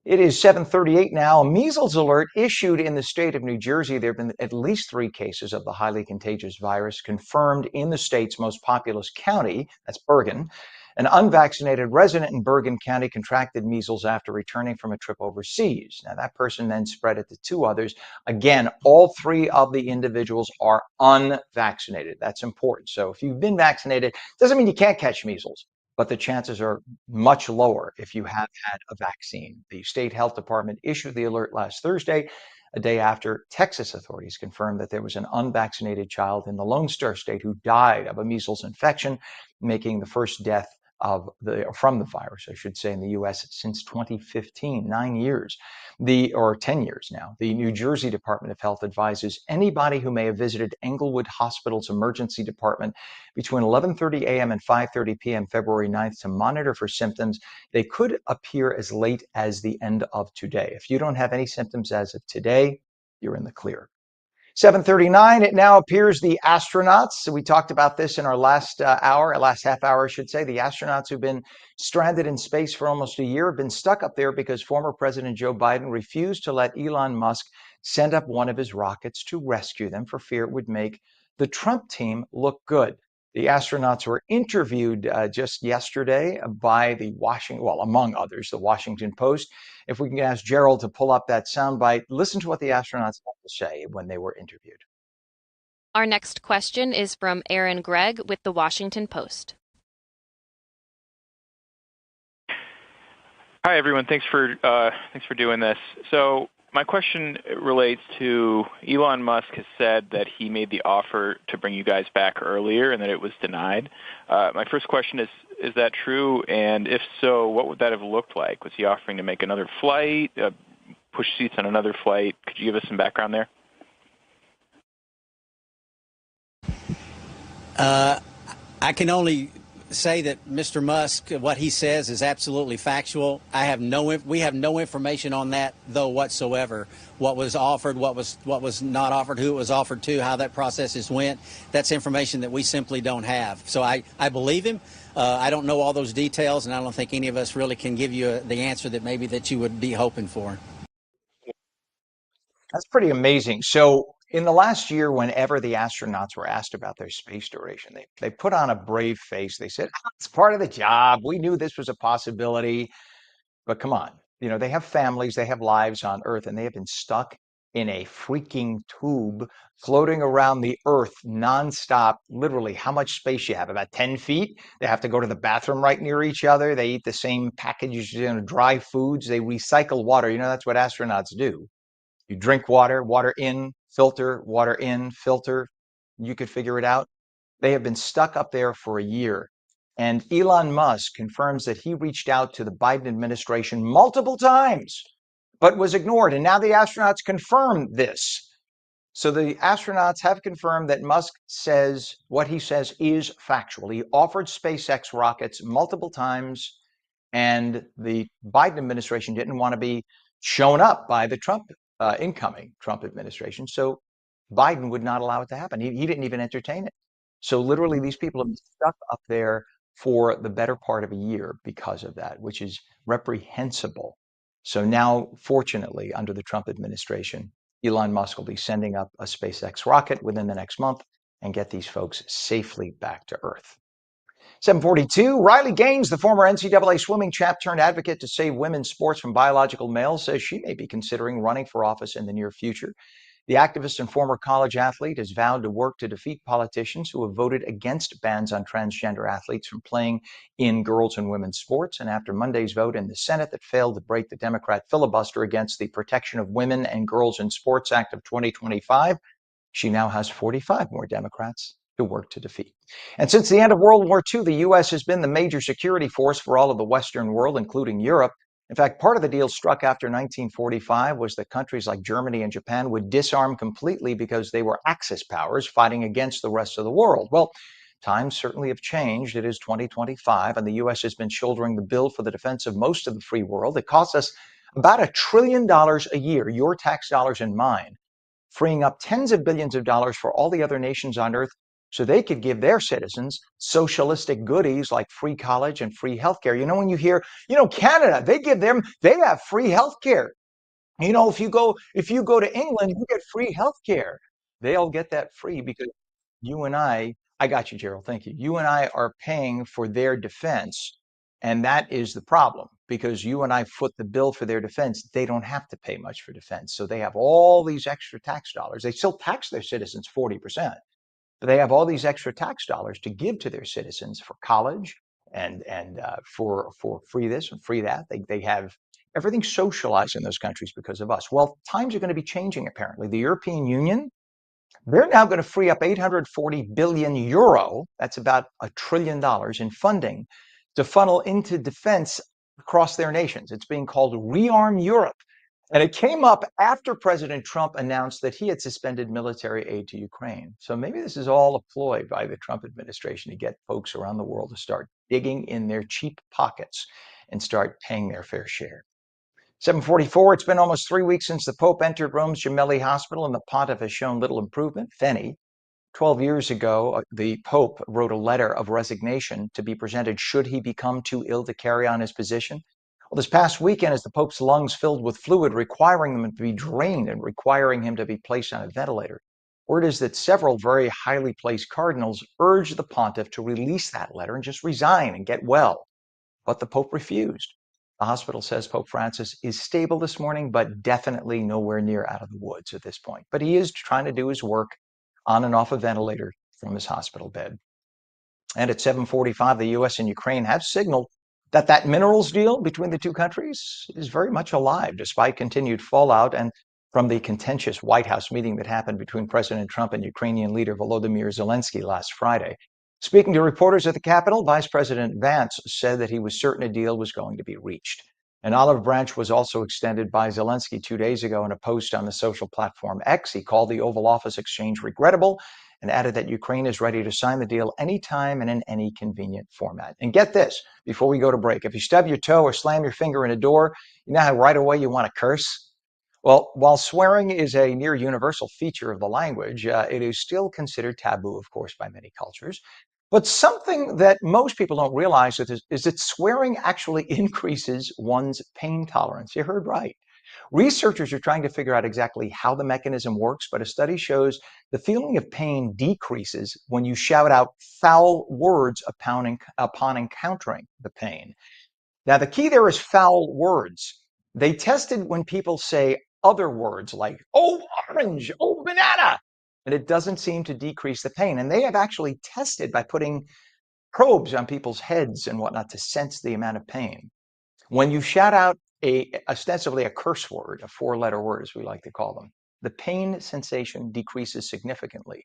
It is 7:38 now. A measles alert issued in the state of New Jersey. There have been at least 3 cases of the highly contagious virus confirmed in the state's most populous county. That's Bergen. An unvaccinated resident in Bergen County contracted measles after returning from a trip overseas. Now, that person then spread it to 2 others. Again, all 3 of the individuals are unvaccinated. That's important. So if you've been vaccinated, doesn't mean you can't catch measles, but the chances are much lower if you have had a vaccine. The state health department issued the alert last Thursday, a day after Texas authorities confirmed that there was an unvaccinated child in the Lone Star State who died of a measles infection, making the first death from the virus, I should say, in the U.S. since 2015, 9 years, or 10 years now. The New Jersey Department of Health advises anybody who may have visited Englewood Hospital's emergency department between 11:30 a.m. and 5:30 p.m. February 9th to monitor for symptoms. They could appear as late as the end of today. If you don't have any symptoms as of today, you're in the clear. 7:39, it now appears the astronauts, we talked about this in our last last half hour, I should say, the astronauts who've been stranded in space for almost a year have been stuck up there because former President Joe Biden refused to let Elon Musk send up one of his rockets to rescue them for fear it would make the Trump team look good. The astronauts were interviewed just yesterday by among others, the Washington Post. If we can ask Gerald to pull up that soundbite, listen to what the astronauts had to say when they were interviewed. Our next question is from Aaron Gregg with the Washington Post. Hi, everyone. Thanks for doing this. So my question relates to Elon Musk has said that he made the offer to bring you guys back earlier and that it was denied. My first question is that true? And if so, what would that have looked like? Was he offering to make another flight, push seats on another flight? Could you give us some background there? I can only say that Mr. Musk, what he says is absolutely factual. We have no information on that though whatsoever. What was offered, what was not offered, who it was offered to, how that process went. That's information that we simply don't have. So I believe him. I don't know all those details, and I don't think any of us really can give you the answer that maybe that you would be hoping for. That's pretty amazing. So, in the last year, whenever the astronauts were asked about their space duration, they put on a brave face. They said, it's part of the job. We knew this was a possibility. But come on, they have families, they have lives on Earth, and they have been stuck in a freaking tube floating around the Earth nonstop. Literally, how much space you have? About 10 feet. They have to go to the bathroom right near each other. They eat the same packages, dry foods. They recycle water. That's what astronauts do. You drink water, water in, filter, water in, filter. You could figure it out. They have been stuck up there for a year. And Elon Musk confirms that he reached out to the Biden administration multiple times, but was ignored. And now the astronauts confirm this. So the astronauts have confirmed that Musk says what he says is factual. He offered SpaceX rockets multiple times, and the Biden administration didn't want to be shown up by the incoming Trump administration. So Biden would not allow it to happen. He didn't even entertain it. So literally, these people have been stuck up there for the better part of a year because of that, which is reprehensible. So now, fortunately, under the Trump administration, Elon Musk will be sending up a SpaceX rocket within the next month and get these folks safely back to Earth. 742, Riley Gaines, the former NCAA swimming champ turned advocate to save women's sports from biological males, says she may be considering running for office in the near future. The activist and former college athlete has vowed to work to defeat politicians who have voted against bans on transgender athletes from playing in girls and women's sports. And after Monday's vote in the Senate that failed to break the Democrat filibuster against the Protection of Women and Girls in Sports Act of 2025, she now has 45 more Democrats to work to defeat. And since the end of World War II, the U.S. has been the major security force for all of the Western world, including Europe. In fact, part of the deal struck after 1945 was that countries like Germany and Japan would disarm completely because they were Axis powers fighting against the rest of the world. Well, times certainly have changed. It is 2025, and the U.S. has been shouldering the bill for the defense of most of the free world. It costs us about $1 trillion a year, your tax dollars and mine, freeing up tens of billions of dollars for all the other nations on Earth so they could give their citizens socialistic goodies like free college and free healthcare. When you hear, Canada, they have free healthcare. If you go to England, you get free healthcare. They all get that free because you and I got you, Gerald, thank you. You and I are paying for their defense. And that is the problem because you and I foot the bill for their defense. They don't have to pay much for defense. So they have all these extra tax dollars. They still tax their citizens 40%. They have all these extra tax dollars to give to their citizens for college and for free this and free that. They have everything socialized in those countries because of us. Well, times are going to be changing apparently. The European Union, they're now going to free up 840 billion euro, that's about $1 trillion in funding, to funnel into defense across their nations. It's being called Rearm Europe. And it came up after President Trump announced that he had suspended military aid to Ukraine. So maybe this is all a ploy by the Trump administration to get folks around the world to start digging in their cheap pockets and start paying their fair share. 744, it's been almost 3 weeks since the Pope entered Rome's Gemelli Hospital, and the pontiff has shown little improvement. Feni, 12 years ago, the Pope wrote a letter of resignation to be presented should he become too ill to carry on his position. Well, this past weekend, as the Pope's lungs filled with fluid, requiring them to be drained and requiring him to be placed on a ventilator, word is that several very highly placed cardinals urged the pontiff to release that letter and just resign and get well. But the Pope refused. The hospital says Pope Francis is stable this morning, but definitely nowhere near out of the woods at this point. But he is trying to do his work on and off a ventilator from his hospital bed. And at 7:45, the U.S. and Ukraine have signaled that minerals deal between the two countries is very much alive, despite continued fallout and from the contentious White House meeting that happened between President Trump and Ukrainian leader Volodymyr Zelensky last Friday. Speaking to reporters at the Capitol, Vice President Vance said that he was certain a deal was going to be reached. An olive branch was also extended by Zelensky 2 days ago in a post on the social platform X. He called the Oval Office exchange regrettable and added that Ukraine is ready to sign the deal anytime and in any convenient format. And get this, before we go to break, if you stub your toe or slam your finger in a door, you know how right away you want to curse? Well, while swearing is a near universal feature of the language, it is still considered taboo, of course, by many cultures. But something that most people don't realize is that swearing actually increases one's pain tolerance. You heard right. Researchers are trying to figure out exactly how the mechanism works, but a study shows the feeling of pain decreases when you shout out foul words upon encountering the pain. Now, the key there is foul words. They tested when people say other words like, oh, orange, oh, banana, and it doesn't seem to decrease the pain. And they have actually tested by putting probes on people's heads and whatnot to sense the amount of pain. When you shout out ostensibly a curse word, a four-letter word, as we like to call them, the pain sensation decreases significantly,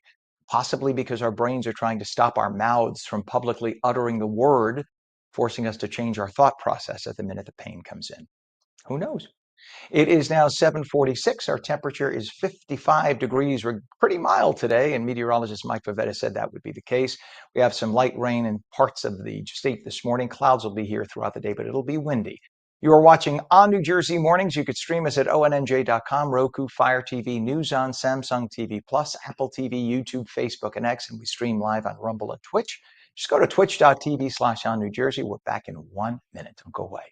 possibly because our brains are trying to stop our mouths from publicly uttering the word, forcing us to change our thought process at the minute the pain comes in. Who knows? It is now 7:46. Our temperature is 55 degrees. We're pretty mild today, and meteorologist Mike Pavetta said that would be the case. We have some light rain in parts of the state this morning. Clouds will be here throughout the day, but it'll be windy. You are watching On New Jersey Mornings. You could stream us at ONNJ.com, Roku, Fire TV, News on, Samsung TV Plus, Apple TV, YouTube, Facebook, and X, and we stream live on Rumble and Twitch. Just go to twitch.tv/On New Jersey. We're back in 1 minute. Don't go away.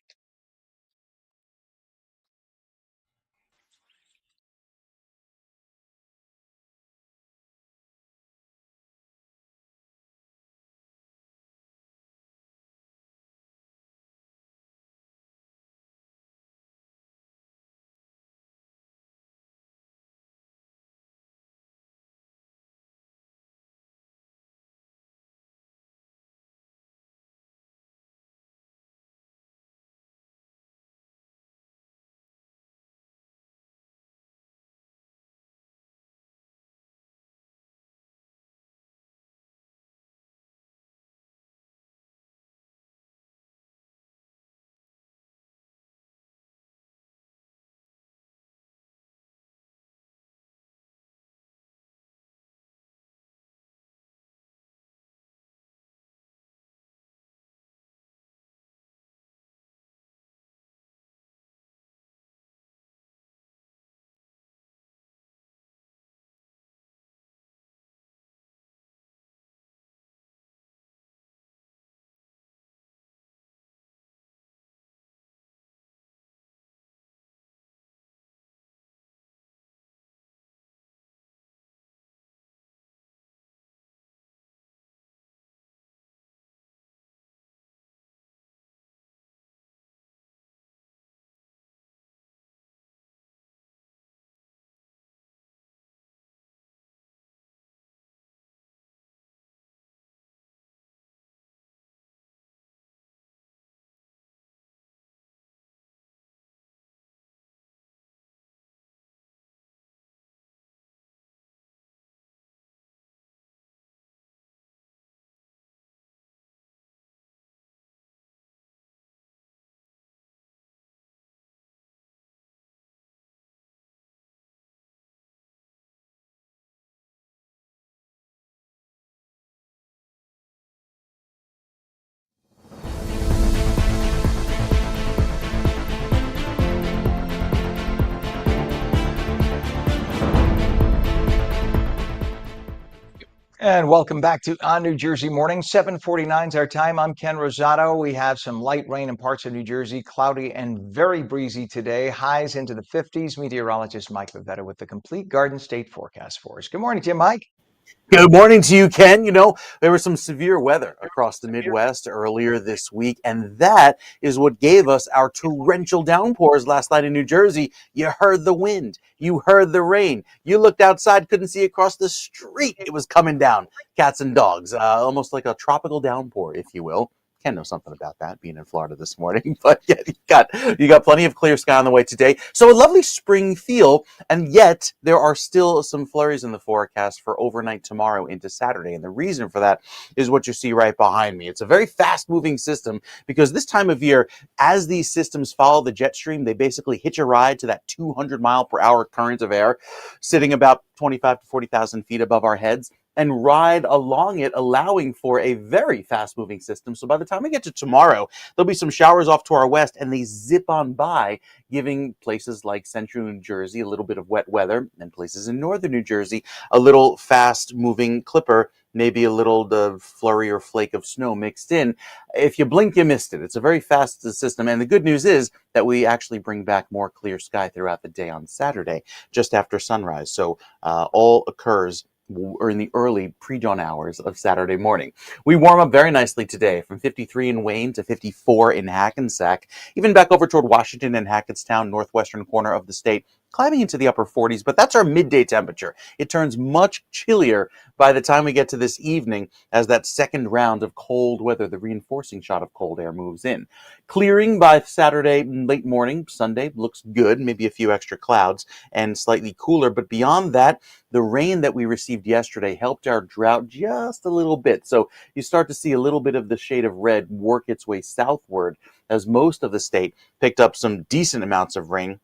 And welcome back to On New Jersey Morning. 7:49 is our time. I'm Ken Rosato. We have some light rain in parts of New Jersey, cloudy and very breezy today. Highs into the 50s. Meteorologist Mike Pavetta with the complete Garden State forecast for us. Good morning to you, Mike. Good morning to you, Ken. You know, there was some severe weather across the Midwest earlier this week, and that is what gave us our torrential downpours last night in New Jersey. You heard the wind. You heard the rain. You looked outside, couldn't see across the street. It was coming down. Cats and dogs, almost like a tropical downpour, if you will. Ken knows something about that, being in Florida this morning. But yeah, you got plenty of clear sky on the way today. So a lovely spring feel, and yet there are still some flurries in the forecast for overnight tomorrow into Saturday. And the reason for that is what you see right behind me. It's a very fast-moving system because this time of year, as these systems follow the jet stream, they basically hitch a ride to that 200-mile-per-hour current of air sitting about 25 to 40,000 feet above our heads. and ride along it, allowing for a very fast moving system. So by the time we get to tomorrow, there'll be some showers off to our west, and they zip on by, giving places like central New Jersey a little bit of wet weather, and places in northern New Jersey a little fast moving clipper, maybe a little flurry or flake of snow mixed in. If you blink, you missed it. It's a very fast system. And the good news is that we actually bring back more clear sky throughout the day on Saturday, just after sunrise. So all occurs or in the early pre-dawn hours of Saturday morning. We warm up very nicely today, from 53 in Wayne to 54 in Hackensack, even back over toward Washington and Hackettstown, northwestern corner of the state, climbing into the upper 40s, but that's our midday temperature. It turns much chillier by the time we get to this evening as that second round of cold weather, the reinforcing shot of cold air, moves in. Clearing by Saturday late morning. Sunday looks good, maybe a few extra clouds and slightly cooler, but beyond that, the rain that we received yesterday helped our drought just a little bit. So you start to see a little bit of the shade of red work its way southward as most of the state picked up some decent amounts of rain.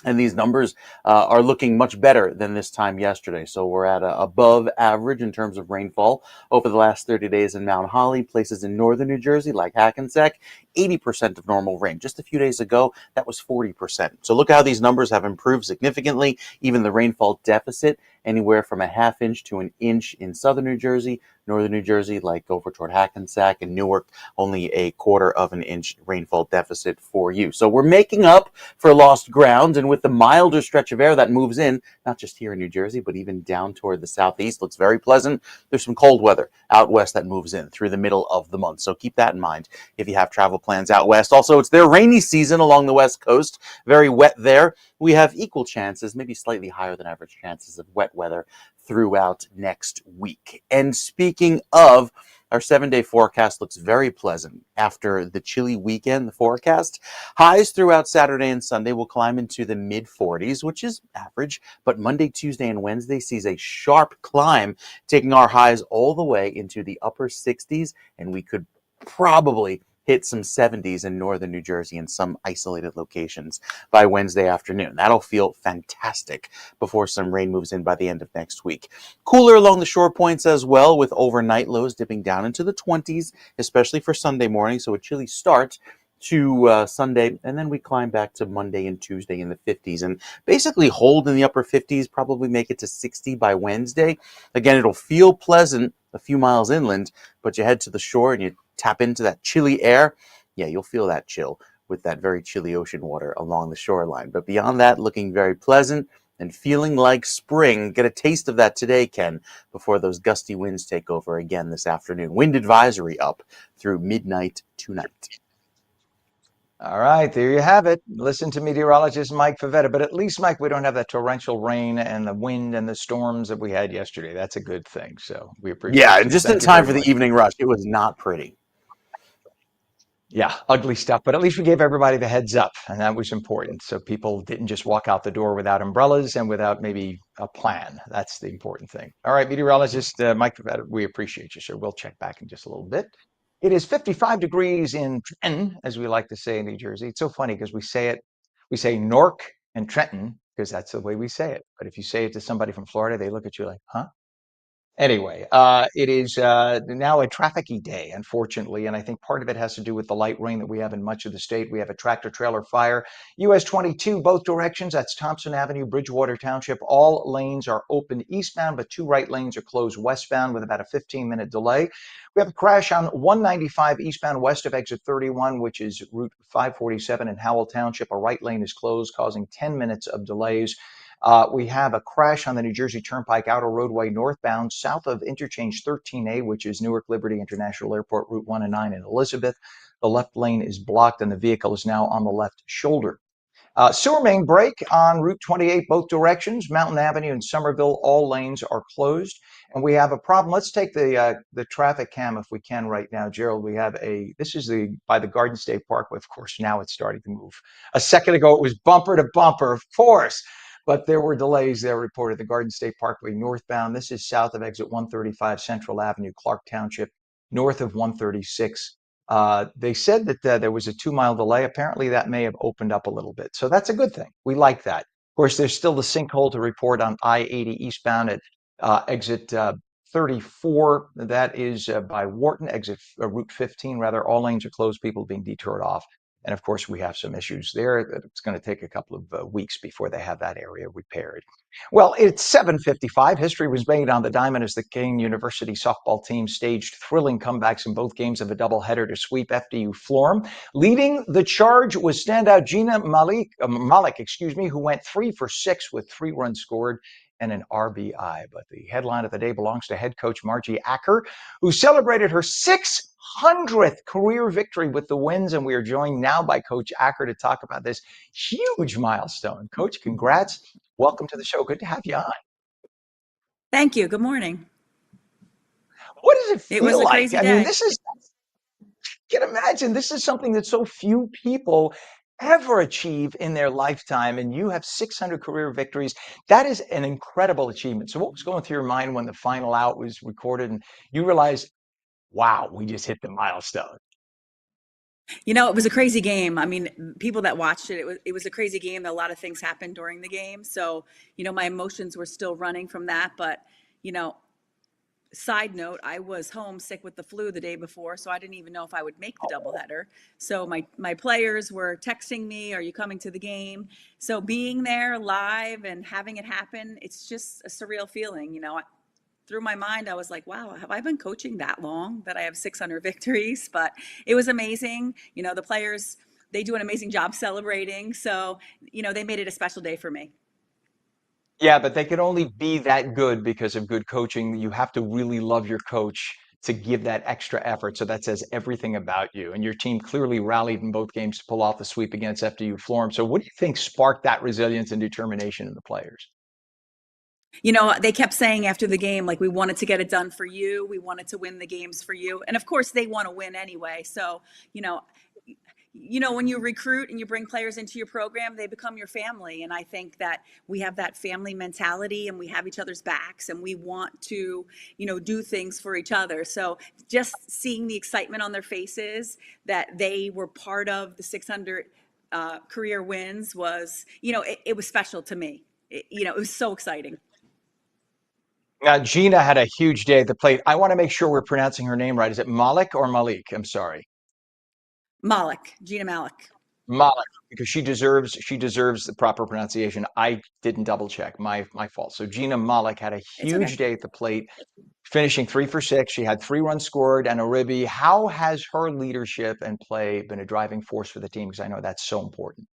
And these numbers are looking much better than this time yesterday. So we're at above average in terms of rainfall over the last 30 days in Mount Holly. Places in northern New Jersey, like Hackensack, 80% of normal rain. Just a few days ago, that was 40%. So look how these numbers have improved significantly. Even the rainfall deficit, anywhere from a half inch to an inch in southern New Jersey. Northern New Jersey, like over toward Hackensack and Newark, only a quarter of an inch rainfall deficit for you. So we're making up for lost ground, and with the milder stretch of air that moves in, not just here in New Jersey, but even down toward the southeast, looks very pleasant. There's some cold weather out west that moves in through the middle of the month. So keep that in mind if you have travel plans out west. Also, it's their rainy season along the west coast. Very wet there. We have equal chances, maybe slightly higher than average chances of wet weather throughout next week. And speaking of, our 7-day forecast looks very pleasant. After the chilly weekend, the forecast, highs throughout Saturday and Sunday will climb into the mid 40s, which is average, but Monday, Tuesday, and Wednesday sees a sharp climb, taking our highs all the way into the upper 60s, and we could probably hit some 70s in northern New Jersey in some isolated locations by Wednesday afternoon. That'll feel fantastic before some rain moves in by the end of next week. Cooler along the shore points as well, with overnight lows dipping down into the 20s, especially for Sunday morning. So a chilly start to Sunday, and then we climb back to Monday and Tuesday in the 50s and basically hold in the upper 50s, probably make it to 60 by Wednesday. Again, it'll feel pleasant a few miles inland, but you head to the shore and you tap into that chilly air. Yeah, you'll feel that chill with that very chilly ocean water along the shoreline. But beyond that, looking very pleasant and feeling like spring. Get a taste of that today, Ken, before those gusty winds take over again this afternoon. Wind advisory up through midnight tonight. All right, there you have it. Listen to meteorologist Mike Favetta. But at least, Mike, we don't have that torrential rain and the wind and the storms that we had yesterday. That's a good thing. So we Yeah, appreciate and you. just in Thank you time very for the much. evening rush. It was not pretty. Yeah, ugly stuff. But at least we gave everybody the heads up, and that was important. So people didn't just walk out the door without umbrellas and without maybe a plan. That's the important thing. All right, meteorologist Mike Favetta, we appreciate you, sir. We'll check back in just a little bit. It is 55 degrees in Trenton, as we like to say in New Jersey. It's so funny because we say Nork and Trenton because that's the way we say it. But if you say it to somebody from Florida, they look at you like, huh? Anyway, it is now a trafficy day, unfortunately, and I think part of it has to do with the light rain that we have in much of the state. We have a tractor trailer fire, US 22, both directions. That's Thompson Avenue, Bridgewater Township. All lanes are open eastbound, but 2 right lanes are closed westbound with about a 15-minute delay. We have a crash on 195 eastbound west of exit 31, which is Route 547 in Howell Township. A right lane is closed, causing 10 minutes of delays. We have a crash on the New Jersey Turnpike Outer Roadway northbound south of Interchange 13A, which is Newark Liberty International Airport, Route 1 and 9 in Elizabeth. The left lane is blocked and the vehicle is now on the left shoulder. Sewer main break on Route 28, both directions. Mountain Avenue and Somerville, all lanes are closed. And we have a problem. Let's take the traffic cam if we can right now, Gerald. This is by the Garden State Parkway. Of course, now it's starting to move. A second ago, it was bumper to bumper, of course. But there were delays there reported. The Garden State Parkway northbound. This is south of exit 135 Central Avenue, Clark Township, north of 136. They said that there was a 2-mile delay. Apparently, that may have opened up a little bit. So that's a good thing. We like that. Of course, there's still the sinkhole to report on I-80 eastbound at exit 34. That is by Wharton, exit Route 15, rather. All lanes are closed, people being detoured off. And of course, we have some issues there. It's going to take a couple of weeks before they have that area repaired. Well, it's 7:55. History was made on the diamond as the Kean University softball team staged thrilling comebacks in both games of a doubleheader to sweep FDU Florham. Leading the charge was standout Gina Malik, who went 3 for 6 with 3 runs scored and an RBI. But the headline of the day belongs to head coach Margie Acker, who celebrated her 600th career victory with the wins. And we are joined now by Coach Acker to talk about this huge milestone. Coach, congrats. Welcome to the show. Good to have you on. Thank you. Good morning. What does it It was feel a like? crazy I mean, day. you can imagine, this is something that so few people ever achieve in their lifetime, and you have 600 career victories. That is an incredible achievement. So what was going through your mind when the final out was recorded and you realized, wow, we just hit the milestone? It was a crazy game. I mean, people that watched it was a crazy game. A lot of things happened during the game. So, my emotions were still running from that. But, you know, side note, I was home sick with the flu the day before, so I didn't even know if I would make the doubleheader. So my players were texting me, "Are you coming to the game?" So being there live and having it happen, it's just a surreal feeling. Through my mind, I was like, wow, have I been coaching that long that I have 600 victories? But it was amazing. The players, they do an amazing job celebrating. So, they made it a special day for me. Yeah, but they can only be that good because of good coaching. You have to really love your coach to give that extra effort. So that says everything about you. And your team clearly rallied in both games to pull off the sweep against FDU Florham. So what do you think sparked that resilience and determination in the players? They kept saying after the game, like, we wanted to get it done for you. We wanted to win the games for you. And of course, they want to win anyway. So, when you recruit and you bring players into your program, they become your family. And I think that we have that family mentality and we have each other's backs and we want to, do things for each other. So just seeing the excitement on their faces that they were part of the 600 career wins was, it was special to me. It was so exciting. Now, Gina had a huge day at the plate. I want to make sure we're pronouncing her name right. Is it Malik or Malik? I'm sorry. Gina Malik. Malik, because she deserves the proper pronunciation. I didn't double check. My fault. So Gina Malik had a It's okay. huge day at the plate, finishing 3 for 6. She had 3 runs scored and a ribby. How has her leadership and play been a driving force for the team? Because I know that's so important.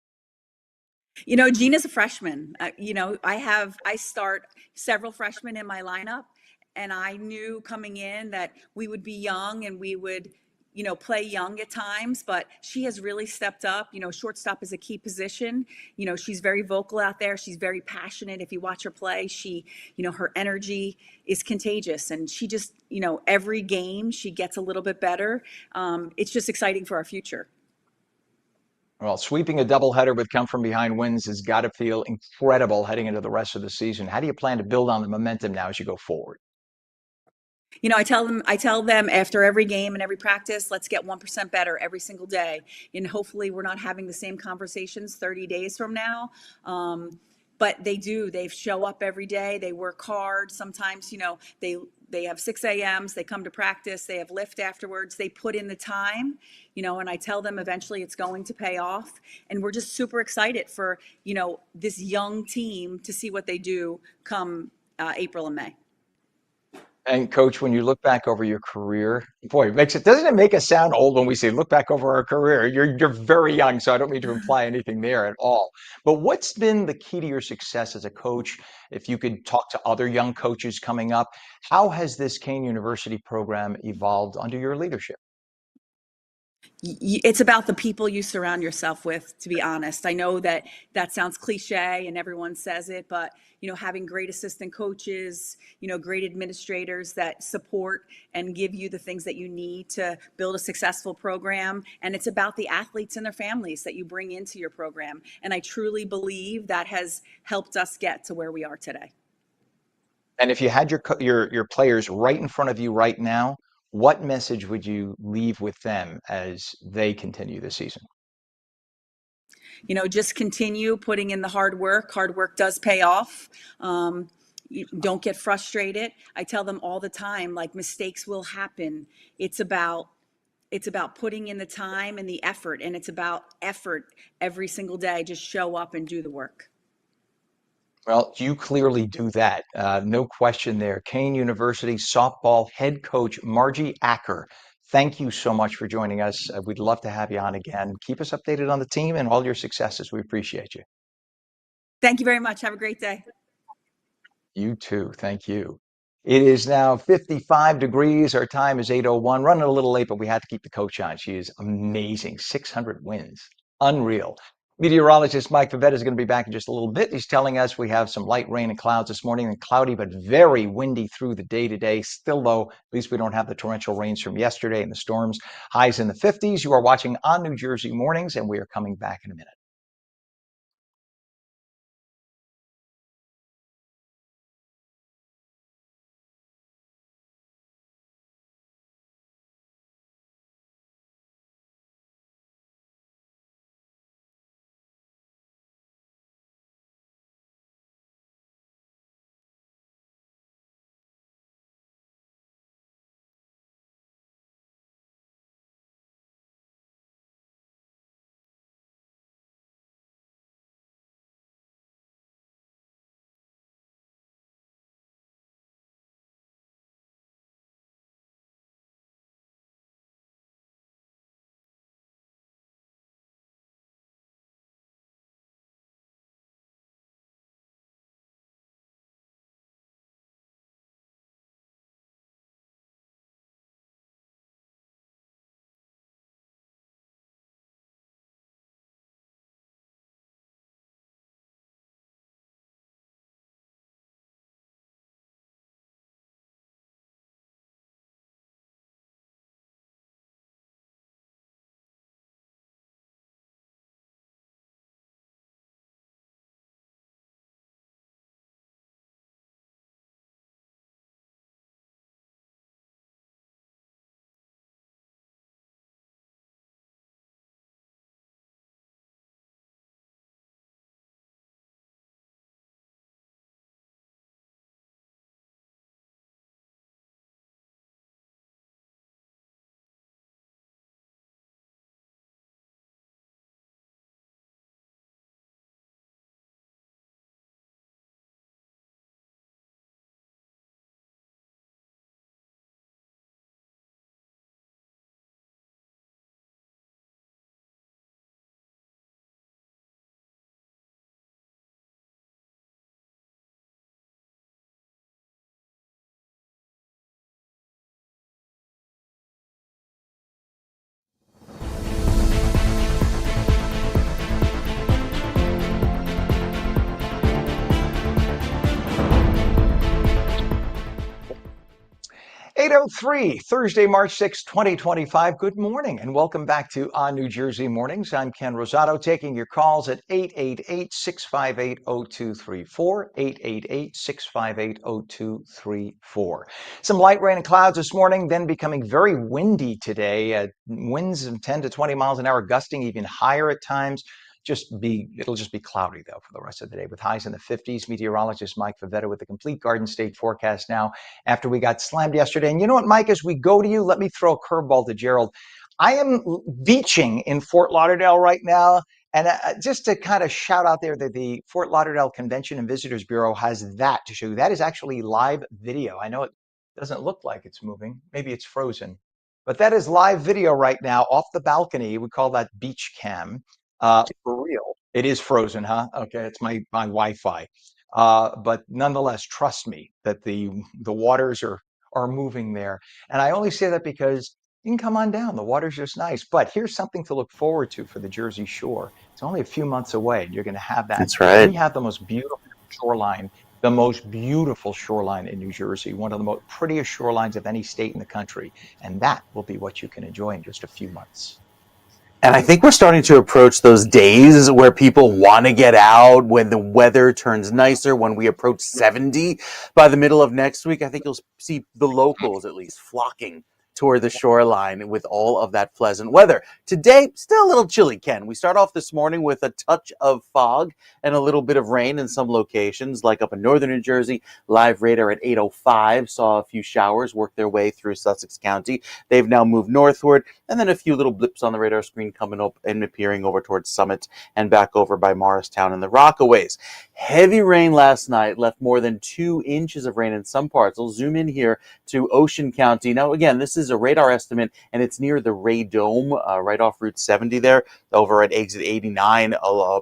Gina's a freshman. I start several freshmen in my lineup, and I knew coming in that we would be young and we would, play young at times, but she has really stepped up. Shortstop is a key position. She's very vocal out there. She's very passionate. If you watch her play, her energy is contagious, and she just, every game she gets a little bit better. It's just exciting for our future. Well, sweeping a doubleheader with come from behind wins has got to feel incredible heading into the rest of the season. How do you plan to build on the momentum now as you go forward? I tell them after every game and every practice, let's get 1% better every single day. And hopefully we're not having the same conversations 30 days from now. But they show up every day. They work hard. Sometimes, they have 6 a.m.s, they come to practice, they have lift afterwards, they put in the time, and I tell them eventually it's going to pay off. And we're just super excited for, this young team to see what they do come April and May. And coach, when you look back over your career, boy, doesn't it make us sound old when we say look back over our career? You're very young, so I don't mean to imply anything there at all. But what's been the key to your success as a coach? If you could talk to other young coaches coming up, how has this Kean University program evolved under your leadership? It's about the people you surround yourself with, to be honest. I know that sounds cliche and everyone says it, but having great assistant coaches, great administrators that support and give you the things that you need to build a successful program. And it's about the athletes and their families that you bring into your program. And I truly believe that has helped us get to where we are today. And if you had your players right in front of you right now, what message would you leave with them as they continue the season? Just continue putting in the hard work. Hard work does pay off. don't get frustrated. I tell them all the time, like, mistakes will happen. It's about putting in the time and the effort, and it's about effort every single day. Just show up and do the work. Well, you clearly do that. No question there. Kane University softball head coach Margie Acker. Thank you so much for joining us. We'd love to have you on again. Keep us updated on the team and all your successes. We appreciate you. Thank you very much. Have a great day. You too. Thank you. It is now 55 degrees. Our time is 8:01. Running a little late, but we had to keep the coach on. She is amazing. 600 wins. Unreal. Meteorologist Mike Pavetta is going to be back in just a little bit. He's telling us we have some light rain and clouds this morning, and cloudy but very windy through the day today. Still, though, at least we don't have the torrential rains from yesterday and the storms. Highs in the 50s. You are watching On New Jersey Mornings, and we are coming back in a minute. 8:03, Thursday, March 6, 2025. Good morning and welcome back to On New Jersey Mornings. I'm Ken Rosato, taking your calls at 888-658-0234, 888-658-0234. Some light rain and clouds this morning, then becoming very windy today. Winds of 10 to 20 miles an hour, gusting even higher at times. It'll just be cloudy though for the rest of the day with highs in the 50s. Meteorologist Mike Pavetta with the complete Garden State forecast now after we got slammed yesterday. And you know what, Mike, as we go to you, let me throw a curveball to Gerald. I am beaching in Fort Lauderdale right now. And just to kind of shout out there that the Fort Lauderdale Convention and Visitors Bureau has that to show you. That is actually live video. I know it doesn't look like it's moving. Maybe it's frozen. But that is live video right now off the balcony. We call that beach cam. For real. It is frozen, huh? Okay, it's my Wi-Fi. But nonetheless, trust me that the waters are moving there. And I only say that because you can come on down. The water's just nice. But here's something to look forward to for the Jersey Shore. It's only a few months away, and you're going to have that. That's right. We have the most beautiful shoreline in New Jersey, one of the most prettiest shorelines of any state in the country. And that will be what you can enjoy in just a few months. And I think we're starting to approach those days where people want to get out, when the weather turns nicer, when we approach 70 by the middle of next week. I think you'll see the locals at least flocking toward the shoreline with all of that pleasant weather. Today, still a little chilly, Ken. We start off this morning with a touch of fog and a little bit of rain in some locations, like up in northern New Jersey. Live radar at 8:05 saw a few showers work their way through Sussex County. They've now moved northward, and then a few little blips on the radar screen coming up and appearing over towards Summit and back over by Morristown and the Rockaways. Heavy rain last night left more than 2 inches of rain in some parts. I'll zoom in here to Ocean County. Now, again, this is a radar estimate, and it's near the Ray Dome, right off Route 70 there, over at exit 89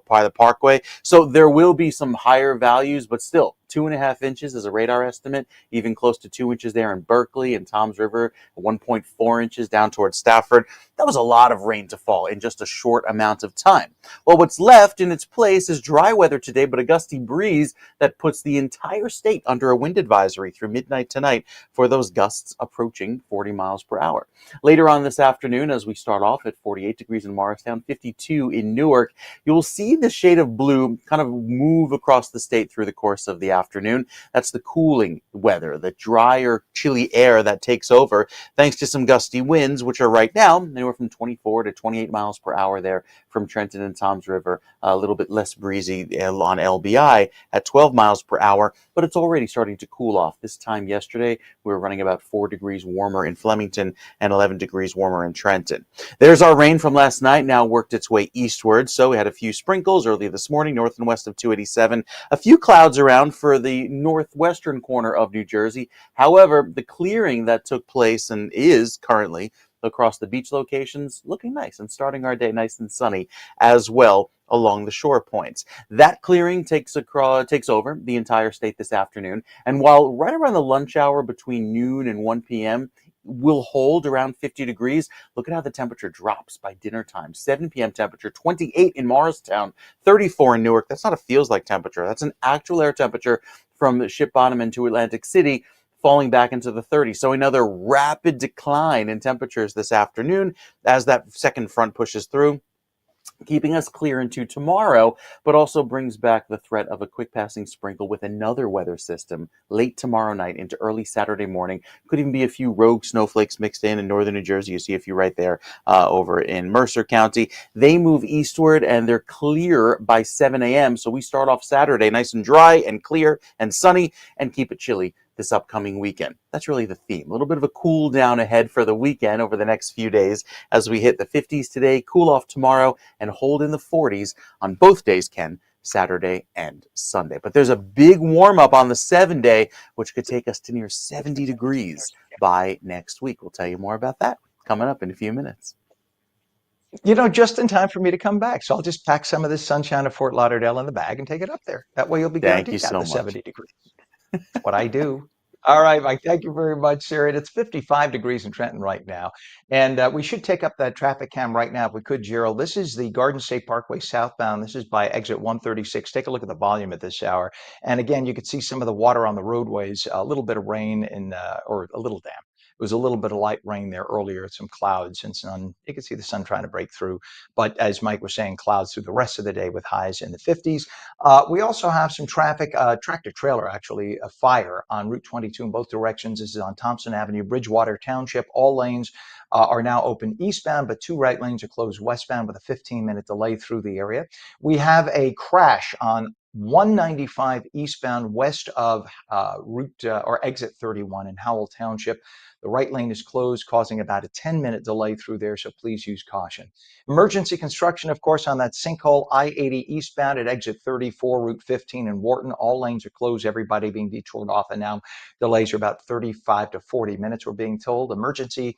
by the Parkway. So there will be some higher values, but still, 2.5 inches is a radar estimate, even close to 2 inches there in Berkeley and Toms River, 1.4 inches down towards Stafford. That was a lot of rain to fall in just a short amount of time. Well, what's left in its place is dry weather today, but a gusty breeze that puts the entire state under a wind advisory through midnight tonight for those gusts approaching 40 miles per hour. Later on this afternoon, as we start off at 48 degrees in Morristown, 52 in Newark, you'll see the shade of blue kind of move across the state through the course of the afternoon. That's the cooling weather, the drier, chilly air that takes over thanks to some gusty winds, which are right now anywhere from 24 to 28 miles per hour there from Trenton and Toms River, a little bit less breezy on LBI at 12 miles per hour, but it's already starting to cool off. This time yesterday, we were running about 4 degrees warmer in Flemington and 11 degrees warmer in Trenton. There's our rain from last night, now worked its way eastward, so we had a few sprinkles early this morning, north and west of 287. A few clouds around for the northwestern corner of New Jersey. However, the clearing that took place and is currently across the beach locations looking nice and starting our day nice and sunny as well along the shore points. That clearing takes over the entire state this afternoon, and while right around the lunch hour between noon and 1 p.m. will hold around 50 degrees, look at how the temperature drops by dinner time. 7 p.m. temperature, 28 in Morristown, 34 in Newark. That's not a feels like temperature. That's an actual air temperature from Ship Bottom into Atlantic City, falling back into the 30s. So another rapid decline in temperatures this afternoon as that second front pushes through, keeping us clear into tomorrow, but also brings back the threat of a quick passing sprinkle with another weather system late tomorrow night into early Saturday morning. Could even be a few rogue snowflakes mixed in northern New Jersey. You see a few right there over in Mercer County. They move eastward and they're clear by 7 a.m. So we start off Saturday nice and dry and clear and sunny and keep it chilly this upcoming weekend. That's really the theme. A little bit of a cool down ahead for the weekend over the next few days as we hit the 50s today, cool off tomorrow, and hold in the 40s on both days, Ken, Saturday and Sunday. But there's a big warm up on the 7-day, which could take us to near 70 degrees by next week. We'll tell you more about that coming up in a few minutes. Just in time for me to come back. So I'll just pack some of this sunshine of Fort Lauderdale in the bag and take it up there. That way you'll be Thank you guaranteed to have so the much. 70 degrees. That's what I do. All right, Mike, thank you very much, Sarah. It's 55 degrees in Trenton right now. And we should take up that traffic cam right now if we could, Gerald. This is the Garden State Parkway southbound. This is by exit 136. Take a look at the volume at this hour. And again, you can see some of the water on the roadways, a little bit of rain or a little damp. It was a little bit of light rain there earlier, some clouds and sun. You can see the sun trying to break through. But as Mike was saying, clouds through the rest of the day with highs in the 50s. We also have some traffic, tractor trailer, actually, a fire on Route 22 in both directions. This is on Thompson Avenue, Bridgewater Township. All lanes are now open eastbound, but 2 right lanes are closed westbound with a 15-minute delay through the area. We have a crash on 195 eastbound west of route or exit 31 in Howell Township. The right lane is closed, causing about a 10-minute delay through there, so please use caution. Emergency construction, of course, on that sinkhole I-80 eastbound at exit 34, Route 15 in Wharton. All lanes are closed, everybody being detoured off, and now delays are about 35 to 40 minutes, we're being told. Emergency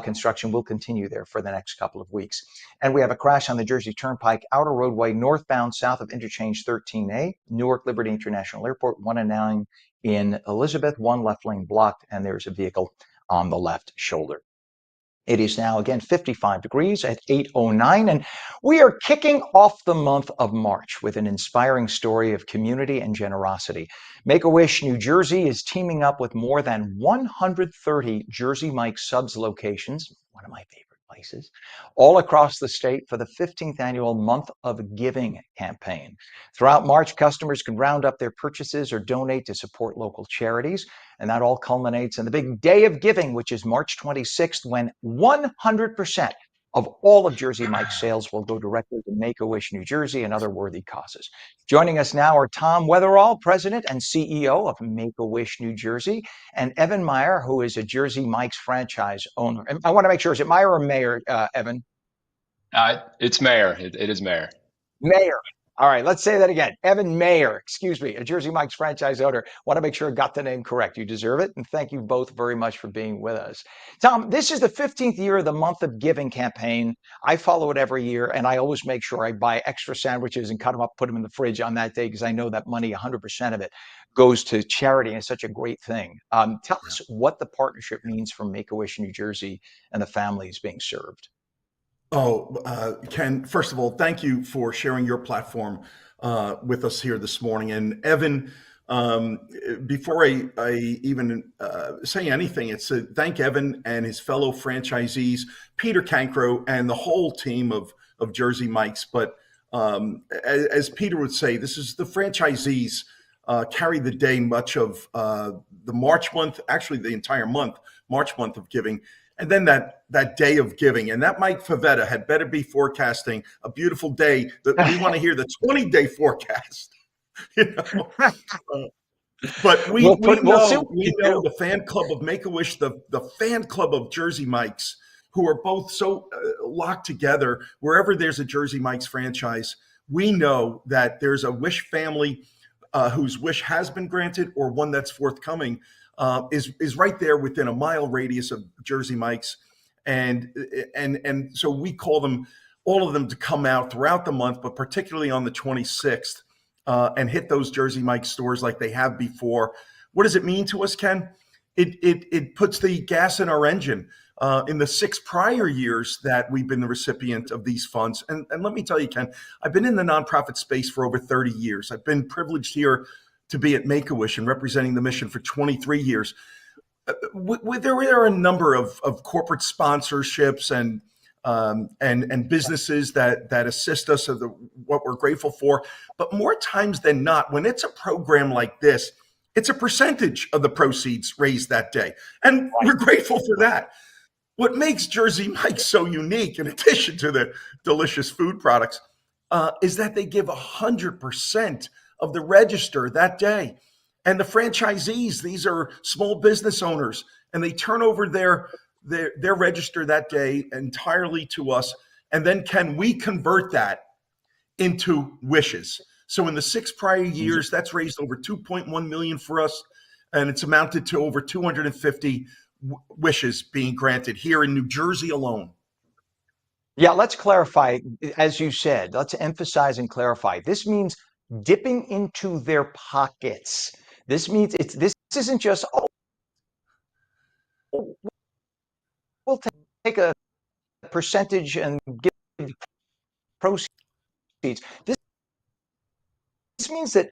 construction will continue there for the next couple of weeks. And we have a crash on the Jersey Turnpike outer roadway northbound south of interchange 13A, Newark Liberty International Airport, 109 in Elizabeth, 1 left lane blocked, and there's a vehicle on the left shoulder. It is now, again, 55 degrees at 8:09, and we are kicking off the month of March with an inspiring story of community and generosity. Make-A-Wish New Jersey is teaming up with more than 130 Jersey Mike's Subs locations, one of my favorite devices, all across the state for the 15th annual Month of Giving campaign. Throughout March, customers can round up their purchases or donate to support local charities. And that all culminates in the big Day of Giving, which is March 26th, when 100% of all of Jersey Mike's sales will go directly to Make-A-Wish New Jersey and other worthy causes. Joining us now are Tom Weatherall, President and CEO of Make-A-Wish New Jersey, and Evan Meyer, who is a Jersey Mike's franchise owner. And I want to make sure, is it Meyer or Mayer, Evan? It's Mayor. It is Mayor. Mayer. All right, let's say that again. Evan Mayer, excuse me, a Jersey Mike's franchise owner. Want to make sure I got the name correct. You deserve it. And thank you both very much for being with us. Tom, this is the 15th year of the Month of Giving campaign. I follow it every year, and I always make sure I buy extra sandwiches and cut them up, put them in the fridge on that day, because I know that money, 100% of it, goes to charity, and it's such a great thing. Tell us what the partnership means for Make-A-Wish New Jersey and the families being served. Ken, first of all, thank you for sharing your platform with us here this morning. And Evan, before I even say anything, it's to thank Evan and his fellow franchisees, Peter Cancro, and the whole team of Jersey Mike's. But as Peter would say, this is the franchisees carry the day much of the March month, actually the entire month, March month of giving. And then that day of giving, and that Mike Favetta had better be forecasting a beautiful day. That we want to hear the 20-day forecast, you know. But we know the fan club of Make-A-Wish, the fan club of Jersey Mike's, who are both so locked together. Wherever there's a Jersey Mike's franchise, we know that there's a Wish family whose wish has been granted or one that's forthcoming. Is right there within a mile radius of Jersey Mike's, and so we call them, all of them, to come out throughout the month, but particularly on the 26th, and hit those Jersey Mike's stores like they have before. What does it mean to us, Ken? It puts the gas in our engine. In the 6 prior years that we've been the recipient of these funds, and let me tell you, Ken, I've been in the nonprofit space for over 30 years. I've been privileged here to be at Make-A-Wish and representing the mission for 23 years. There are a number of corporate sponsorships and businesses that assist us, of what we're grateful for. But more times than not, when it's a program like this, it's a percentage of the proceeds raised that day. And we're grateful for that. What makes Jersey Mike's so unique, in addition to the delicious food products, is that they give 100% of the register that day. And the franchisees, these are small business owners, and they turn over their register that day entirely to us. And then can we convert that into wishes? So in the 6 prior years, that's raised over 2.1 million for us, and it's amounted to over 250 wishes being granted here in New Jersey alone. Yeah, let's clarify, as you said, let's emphasize and clarify. This means dipping into their pockets. This means this isn't just, we'll take a percentage and give proceeds. This means that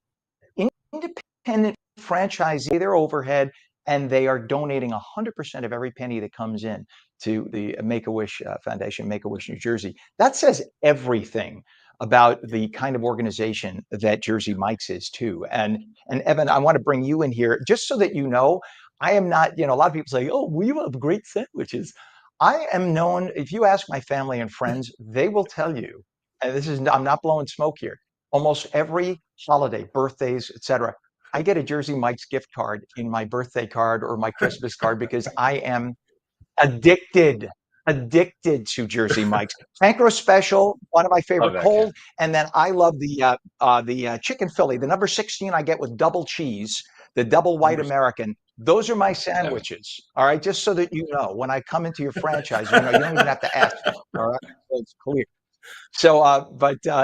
independent franchisee, their overhead, and they are donating 100% of every penny that comes in to the Make-A-Wish Foundation, Make-A-Wish New Jersey. That says everything about the kind of organization that Jersey Mike's is too. And Evan, I want to bring you in here just so that you know, I am not, a lot of people say, oh, we have great sandwiches. I am known, if you ask my family and friends, they will tell you, and I'm not blowing smoke here, almost every holiday, birthdays, etc., I get a Jersey Mike's gift card in my birthday card or my Christmas card because I am addicted to Jersey Mike's. Cancro Special, one of my favorite, cold, and then I love the chicken Philly, the number 16 I get with double cheese, the double white American. Those are my sandwiches. All right, just so that you know, when I come into your franchise, you don't even have to ask. All right, so it's clear. So,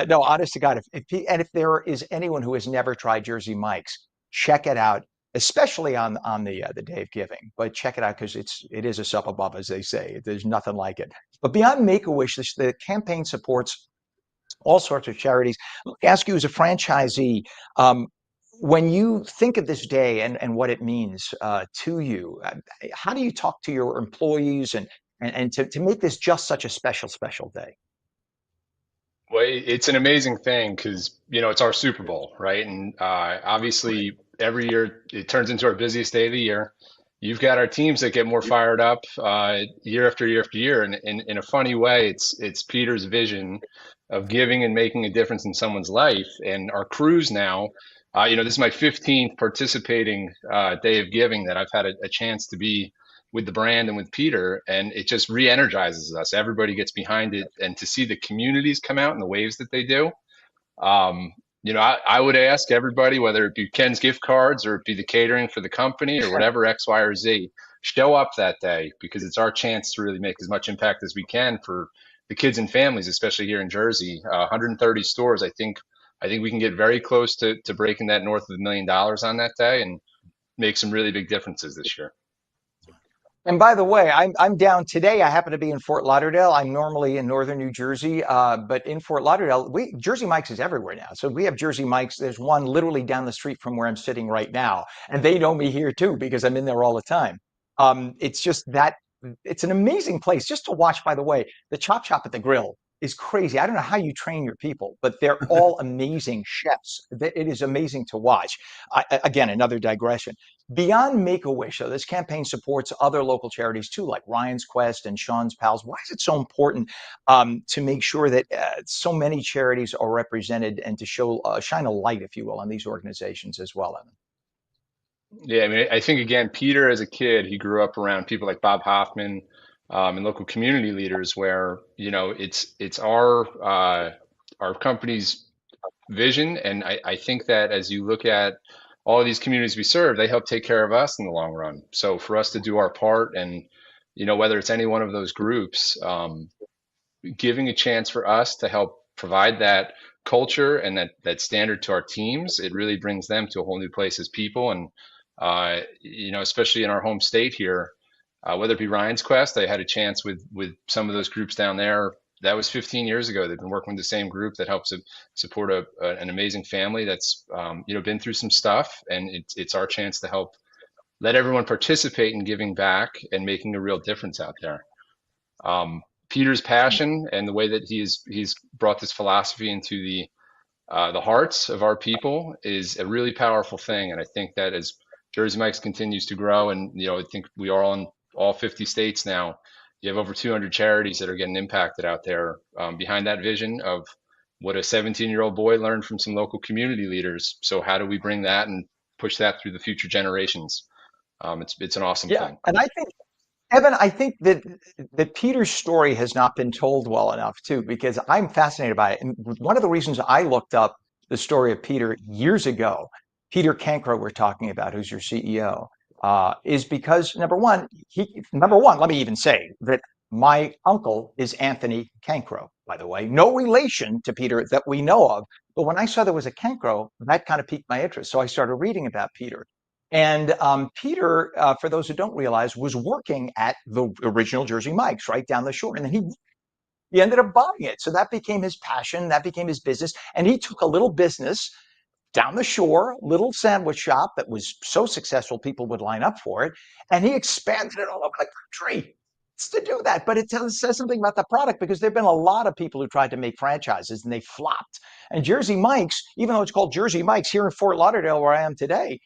no, honest to God, if there is anyone who has never tried Jersey Mike's, check it out, especially on the Day of Giving. But check it out because it is a step above, as they say. There's nothing like it. But beyond Make-A-Wish, the campaign supports all sorts of charities. Let me ask you, as a franchisee, when you think of this day and what it means to you, how do you talk to your employees and and to make this just such a special, special day? Well, it's an amazing thing because, it's our Super Bowl, right? And Right. obviously, every year it turns into our busiest day of the year. You've got our teams that get more fired up year after year after year. And in a funny way, it's Peter's vision of giving and making a difference in someone's life. And our crews now, this is my 15th participating day of giving that I've had a chance to be with the brand and with Peter, and it just re-energizes us. Everybody gets behind it, and to see the communities come out in the waves that they do. Um, I would ask everybody, whether it be Ken's gift cards or it be the catering for the company or whatever X, Y, or Z, show up that day because it's our chance to really make as much impact as we can for the kids and families, especially here in Jersey. 130 stores. I think we can get very close to breaking that north of $1 million on that day and make some really big differences this year. And by the way, I'm down today. I happen to be in Fort Lauderdale. I'm normally in northern New Jersey, but in Fort Lauderdale, Jersey Mike's is everywhere now. So we have Jersey Mike's. There's one literally down the street from where I'm sitting right now, and they know me here too because I'm in there all the time. It's just that it's an amazing place just to watch. By the way, the Chop Shop at the Grill is crazy. I don't know how you train your people, but they're all amazing chefs. It is amazing to watch. Again, another digression. Beyond Make-A-Wish, so this campaign supports other local charities too, like Ryan's Quest and Sean's Pals. Why is it so important to make sure that so many charities are represented and to shine a light, if you will, on these organizations as well, Evan? Yeah, I mean, I think again, Peter as a kid, he grew up around people like Bob Hoffman, and local community leaders where, it's our company's vision. And I think that as you look at all of these communities we serve, they help take care of us in the long run. So for us to do our part and, whether it's any one of those groups, giving a chance for us to help provide that culture and that standard to our teams, it really brings them to a whole new place as people. And especially in our home state here, whether it be Ryan's Quest, I had a chance with some of those groups down there. That was 15 years ago. They've been working with the same group that helps support an amazing family that's been through some stuff, and it's our chance to help let everyone participate in giving back and making a real difference out there. Peter's passion and the way that he's brought this philosophy into the hearts of our people is a really powerful thing. And I think that as Jersey Mike's continues to grow, and I think we are in all 50 states now. You have over 200 charities that are getting impacted out there behind that vision of what a 17-year-old boy learned from some local community leaders. So how do we bring that and push that through the future generations? It's an awesome Yeah, thing. and I think Evan, I think that Peter's story has not been told well enough too, because I'm fascinated by it. And one of the reasons I looked up the story of Peter years ago, Peter Cancro, we're talking about, who's your CEO, is because number one, let me even say that my uncle is Anthony Cancro, by the way, no relation to Peter that we know of. But when I saw there was a Cancro, that kind of piqued my interest. So I started reading about Peter. And Peter, for those who don't realize, was working at the original Jersey Mike's right down the shore. And then he ended up buying it. So that became his passion. That became his business. And he took a little business down the shore, little sandwich shop that was so successful, people would line up for it. And he expanded it all over the country. It's to do that. But says something about the product because there have been a lot of people who tried to make franchises and they flopped. And Jersey Mike's, even though it's called Jersey Mike's here in Fort Lauderdale, where I am today,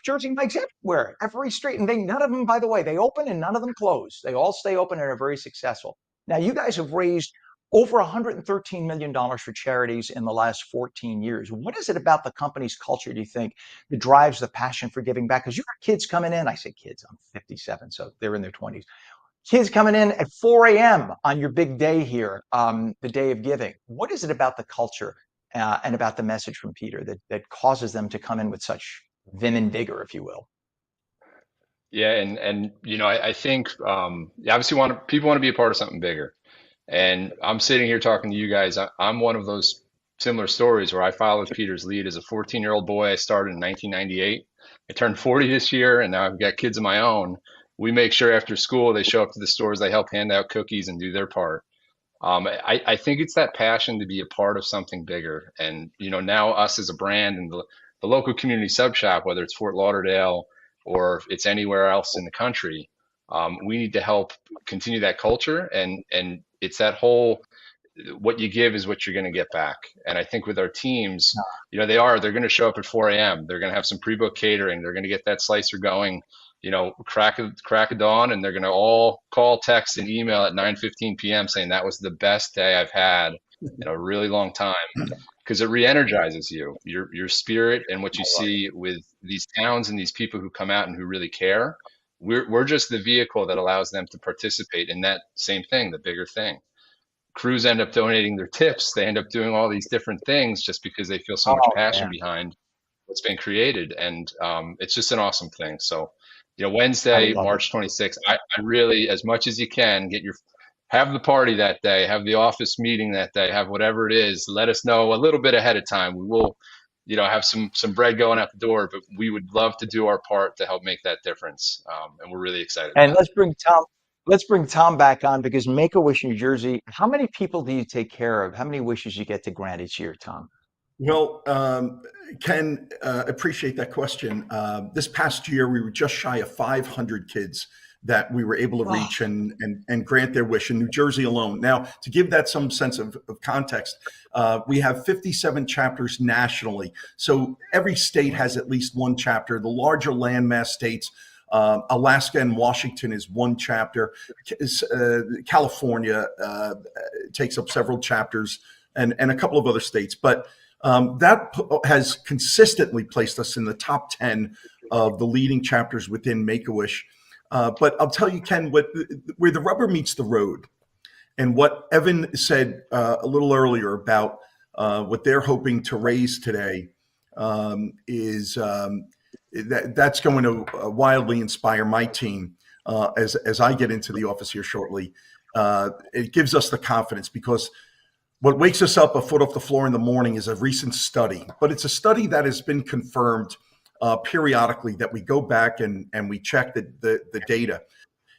Jersey Mike's everywhere, every street. And none of them, by the way, they open and none of them close. They all stay open and are very successful. Now, you guys have raised over $113 million for charities in the last 14 years. What is it about the company's culture, do you think, that drives the passion for giving back? Because you got kids coming in. I say kids, I'm 57, so they're in their 20s. Kids coming in at 4 a.m. on your big day here, the day of giving. What is it about the culture and about the message from Peter that causes them to come in with such vim and vigor, if you will? Yeah, and I think obviously people want to be a part of something bigger. And I'm sitting here talking to you guys. I'm one of those similar stories where I followed Peter's lead as a 14-year-old boy. I started in 1998. I turned 40 this year, and now I've got kids of my own. We make sure after school they show up to the stores, they help hand out cookies and do their part. I think it's that passion to be a part of something bigger. And, now us as a brand and the local community sub shop, whether it's Fort Lauderdale or if it's anywhere else in the country, We need to help continue that culture, and it's that whole what you give is what you're going to get back. And I think with our teams, they're going to show up at 4 a.m. They're going to have some pre-booked catering. They're going to get that slicer going, crack of dawn, and they're going to all call, text, and email at 9:15 p.m. saying that was the best day I've had in a really long time, because it re-energizes your spirit, and what you see with these towns and these people who come out and who really care. We're just the vehicle that allows them to participate in that same thing, the bigger thing. Crews end up donating their tips. They end up doing all these different things just because they feel so much passion behind what's been created. And it's just an awesome thing. So, Wednesday, March 26th, I really, as much as you can, have the party that day, have the office meeting that day, have whatever it is. Let us know a little bit ahead of time. We will, have some bread going out the door, but we would love to do our part to help make that difference. And we're really excited. And let's bring Tom back on, because Make-A-Wish New Jersey, how many people do you take care of? How many wishes you get to grant each year, Tom? Well, Ken, appreciate that question. This past year, we were just shy of 500 kids that we were able to reach and grant their wish in New Jersey alone. Now, to give that some sense of context, we have 57 chapters nationally. So every state has at least one chapter. The larger landmass states, Alaska and Washington is one chapter. California takes up several chapters, and a couple of other states. But that has consistently placed us in the top 10 of the leading chapters within Make-A-Wish. But I'll tell you, Ken, where the rubber meets the road, and what Evan said a little earlier about what they're hoping to raise today is that's going to wildly inspire my team as I get into the office here shortly. It gives us the confidence, because what wakes us up a foot off the floor in the morning is a recent study, but it's a study that has been confirmed periodically, that we go back and we check the data.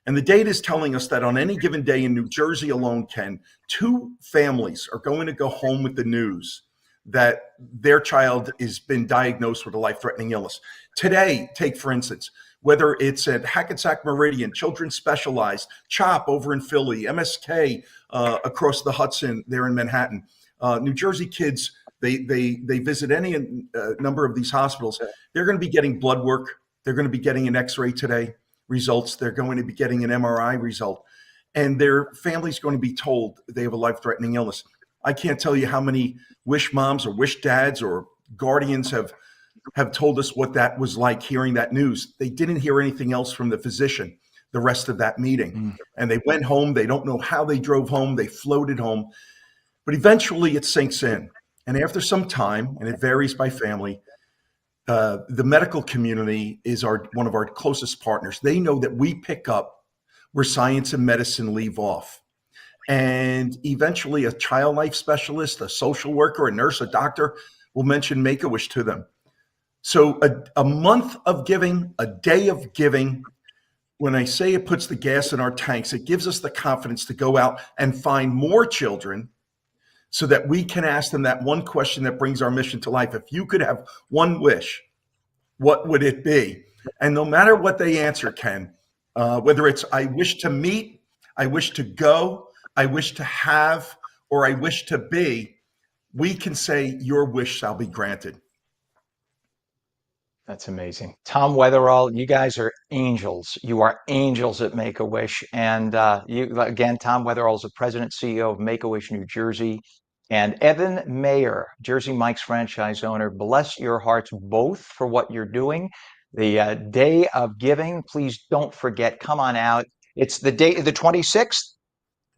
And the data is telling us that on any given day in New Jersey alone, Ken, 2 families are going to go home with the news that their child has been diagnosed with a life-threatening illness. Today, take for instance, whether it's at Hackensack Meridian, Children's Specialized, CHOP over in Philly, MSK across the Hudson there in Manhattan. New Jersey kids, they visit any number of these hospitals. They're going to be getting blood work. They're going to be getting an X-ray today results. They're going to be getting an MRI result. And their family's going to be told they have a life-threatening illness. I can't tell you how many wish moms or wish dads or guardians have told us what that was like, hearing that news. They didn't hear anything else from the physician the rest of that meeting. And they went home. They don't know how they drove home. They floated home. But eventually it sinks in. And after some time, and it varies by family, the medical community is one of our closest partners. They know that we pick up where science and medicine leave off. And eventually a child life specialist, a social worker, a nurse, a doctor will mention Make-A-Wish to them. So a month of giving, a day of giving, when I say it puts the gas in our tanks, it gives us the confidence to go out and find more children so that we can ask them that one question that brings our mission to life. If you could have one wish, what would it be? And no matter what they answer, Ken, whether it's I wish to meet, I wish to go, I wish to have, or I wish to be, we can say your wish shall be granted. That's amazing. Tom Weatherall, you guys are angels. You are angels at Make-A-Wish. And again, Tom Weatherall is the president, CEO of Make-A-Wish New Jersey. And Evan Mayer, Jersey Mike's franchise owner, bless your hearts both for what you're doing. The day of giving, please don't forget, come on out. It's the day, the 26th?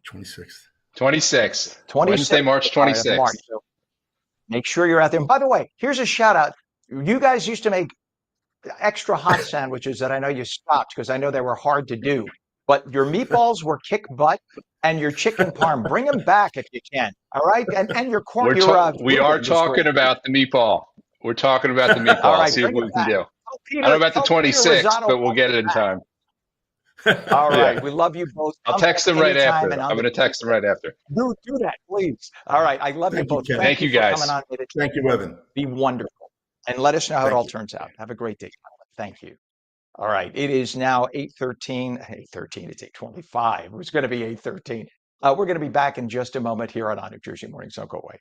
26th. Wednesday, March 26th. March. So make sure you're out there. And by the way, here's a shout out. You guys used to make extra hot sandwiches that I know you stopped because I know they were hard to do. But your meatballs were kick butt, and your chicken parm, bring them back if you can. All right, and your corn. We are talking about the meatball. We're talking about the meatball. All right, see what we can do. I don't know about the 26th, but we'll get it in time. All right, we love you both. I'll text them right after. I'm going to text them right after. Do that, please. All right, I love you both. Thank you, guys. Coming on. Thank you, Evan. Be wonderful, and let us know how it all turns out. Have a great day. Thank you. All right. It is now 8:13. 8:13. It's 8:25. It's going to be 8:13. We're going to be back in just a moment here on New Jersey Mornings. Don't go away.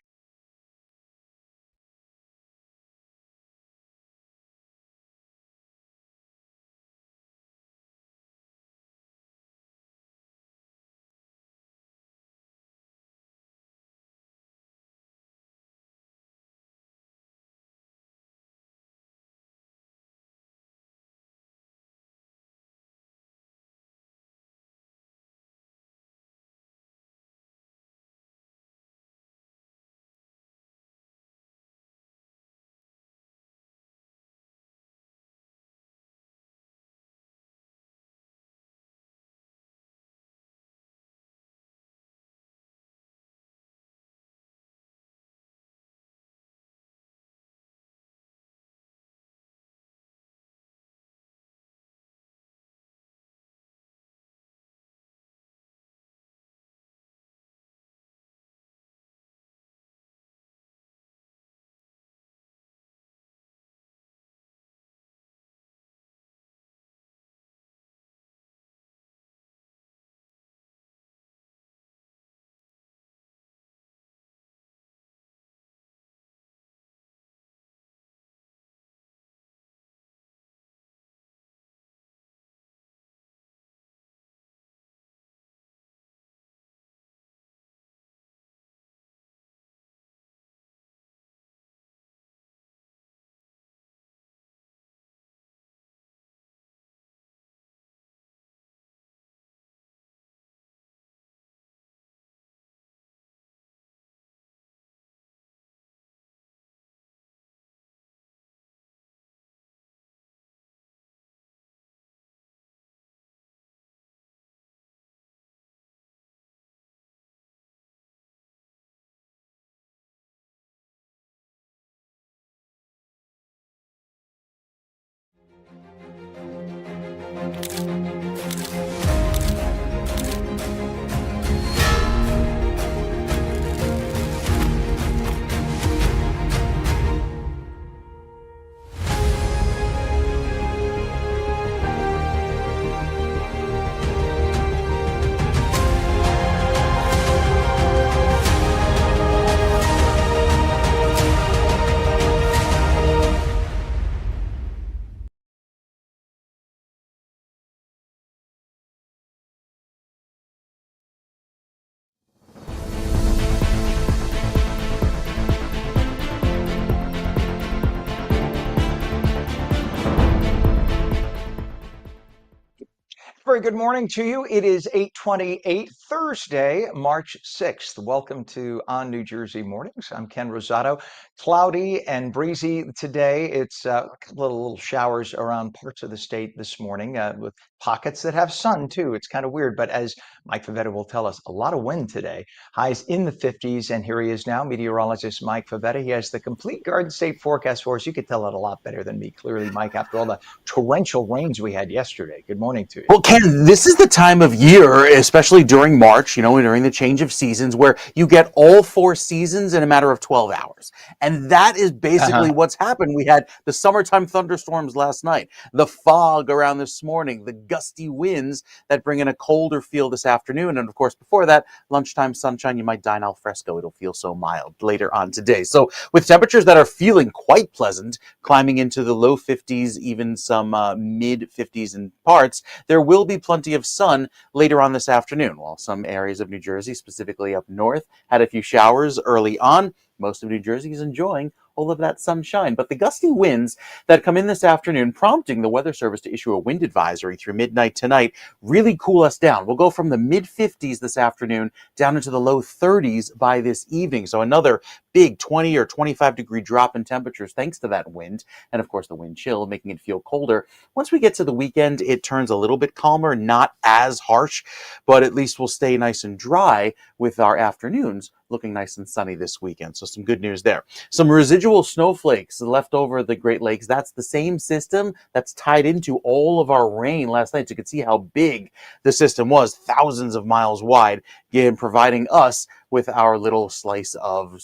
Very good morning to you. It is 8:28, Thursday, March 6th. Welcome to On New Jersey Mornings. I'm Ken Rosato. Cloudy and breezy today. It's a couple of little showers around parts of the state this morning with pockets that have sun too. It's kind of weird, but as Mike Favetta will tell us, a lot of wind today. Highs in the 50s, and here he is now, meteorologist Mike Favetta. He has the complete Garden State forecast for us. You could tell it a lot better than me, clearly, Mike, after all the torrential rains we had yesterday. Good morning to you. Well, Ken, this is the time of year, especially during March, during the change of seasons, where you get all four seasons in a matter of 12 hours. And that is basically what's happened. We had the summertime thunderstorms last night, the fog around this morning, the gusty winds that bring in a colder feel this afternoon. And of course, before that, lunchtime sunshine, you might dine al fresco. It'll feel so mild later on today. So with temperatures that are feeling quite pleasant, climbing into the low 50s, even some mid 50s in parts, there will be plenty of sun later on this afternoon. While some areas of New Jersey, specifically up north, had a few showers early on, most of New Jersey is enjoying all of that sunshine. But the gusty winds that come in this afternoon, prompting the Weather Service to issue a wind advisory through midnight tonight, really cool us down. We'll go from the mid 50s this afternoon down into the low 30s by this evening. So another big 20 or 25 degree drop in temperatures thanks to that wind. And of course, the wind chill, making it feel colder. Once we get to the weekend, it turns a little bit calmer, not as harsh, but at least we'll stay nice and dry with our afternoons looking nice and sunny this weekend. So some good news there. Some residual snowflakes left over the Great Lakes. That's the same system that's tied into all of our rain last night. So you can see how big the system was, thousands of miles wide, again, providing us with our little slice of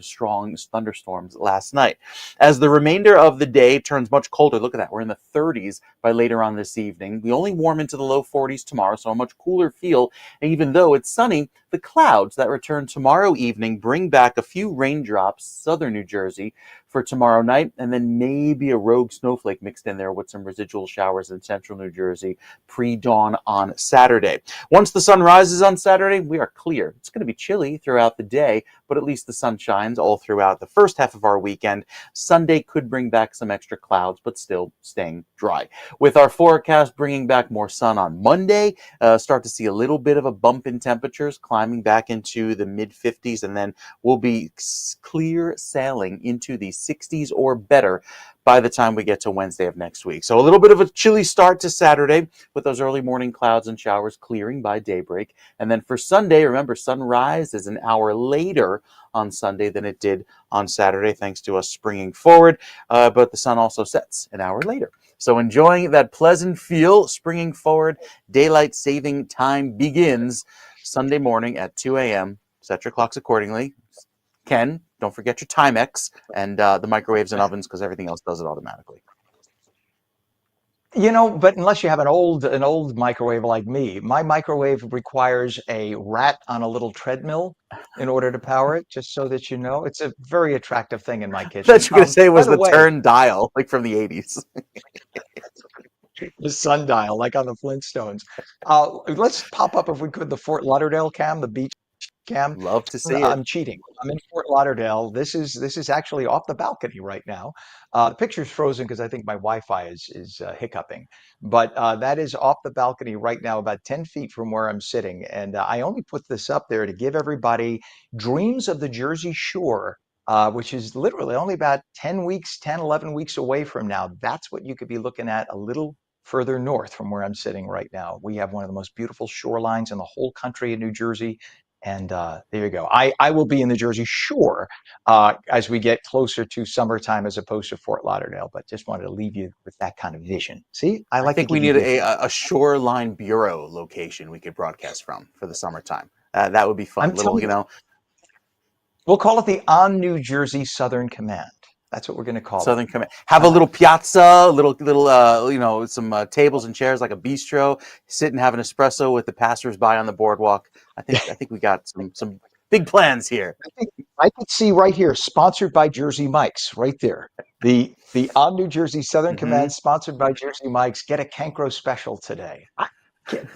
strong thunderstorms last night. As the remainder of the day turns much colder, look at that, we're in the 30s by later on this evening. We only warm into the low 40s tomorrow, so a much cooler feel. And even though it's sunny, the clouds that return tomorrow evening bring back a few raindrops, southern New Jersey, for tomorrow night, and then maybe a rogue snowflake mixed in there with some residual showers in central New Jersey pre-dawn on Saturday. Once the sun rises on Saturday, we are clear. It's going to be chilly throughout the day, but at least the sun shines all throughout the first half of our weekend. Sunday could bring back some extra clouds, but still staying dry. With our forecast bringing back more sun on Monday, start to see a little bit of a bump in temperatures climbing back into the mid 50s, and then we'll be clear sailing into the 60s or better by the time we get to Wednesday of next week. So a little bit of a chilly start to Saturday with those early morning clouds and showers clearing by daybreak. And then for Sunday, remember, sunrise is an hour later on Sunday than it did on Saturday, thanks to us springing forward. But the sun also sets an hour later. So enjoying that pleasant feel, springing forward, daylight saving time begins Sunday morning at 2 a.m. Set your clocks accordingly. Ken, don't forget your Timex and the microwaves and ovens, because everything else does it automatically. But unless you have an old microwave like me, my microwave requires a rat on a little treadmill in order to power it, just so that you know. It's a very attractive thing in my I kitchen. thought you were going to say it By was the the way, turn dial, like from the 80s. the sundial, like on the Flintstones. Let's pop up, if we could, the Fort Lauderdale cam, the beach cam. Love to see it. I'm cheating. I'm in Fort Lauderdale. This is actually off the balcony right now. The picture's frozen because I think my Wi-Fi is hiccuping. But that is off the balcony right now, about 10 feet from where I'm sitting. And I only put this up there to give everybody dreams of the Jersey Shore, which is literally only about 10 weeks, 10, 11 weeks away from now. That's what you could be looking at a little further north from where I'm sitting right now. We have one of the most beautiful shorelines in the whole country in New Jersey. And there you go. I will be in the Jersey Shore as we get closer to summertime as opposed to Fort Lauderdale, but just wanted to leave you with that kind of vision. See, I I like to think we give you need vision. a shoreline bureau location we could broadcast from for the summertime. That would be fun. I'm Little, telling you, we'll call it the On New Jersey Southern Command. That's what we're going to call it. Southern Command. Have a little piazza, little, some tables and chairs like a bistro. Sit and have an espresso with the passersby on the boardwalk. I think we got some big plans here. I could see right here, sponsored by Jersey Mike's, right there. The On New Jersey Southern Mm-hmm. Command, sponsored by Jersey Mike's. Get a Cancro special today.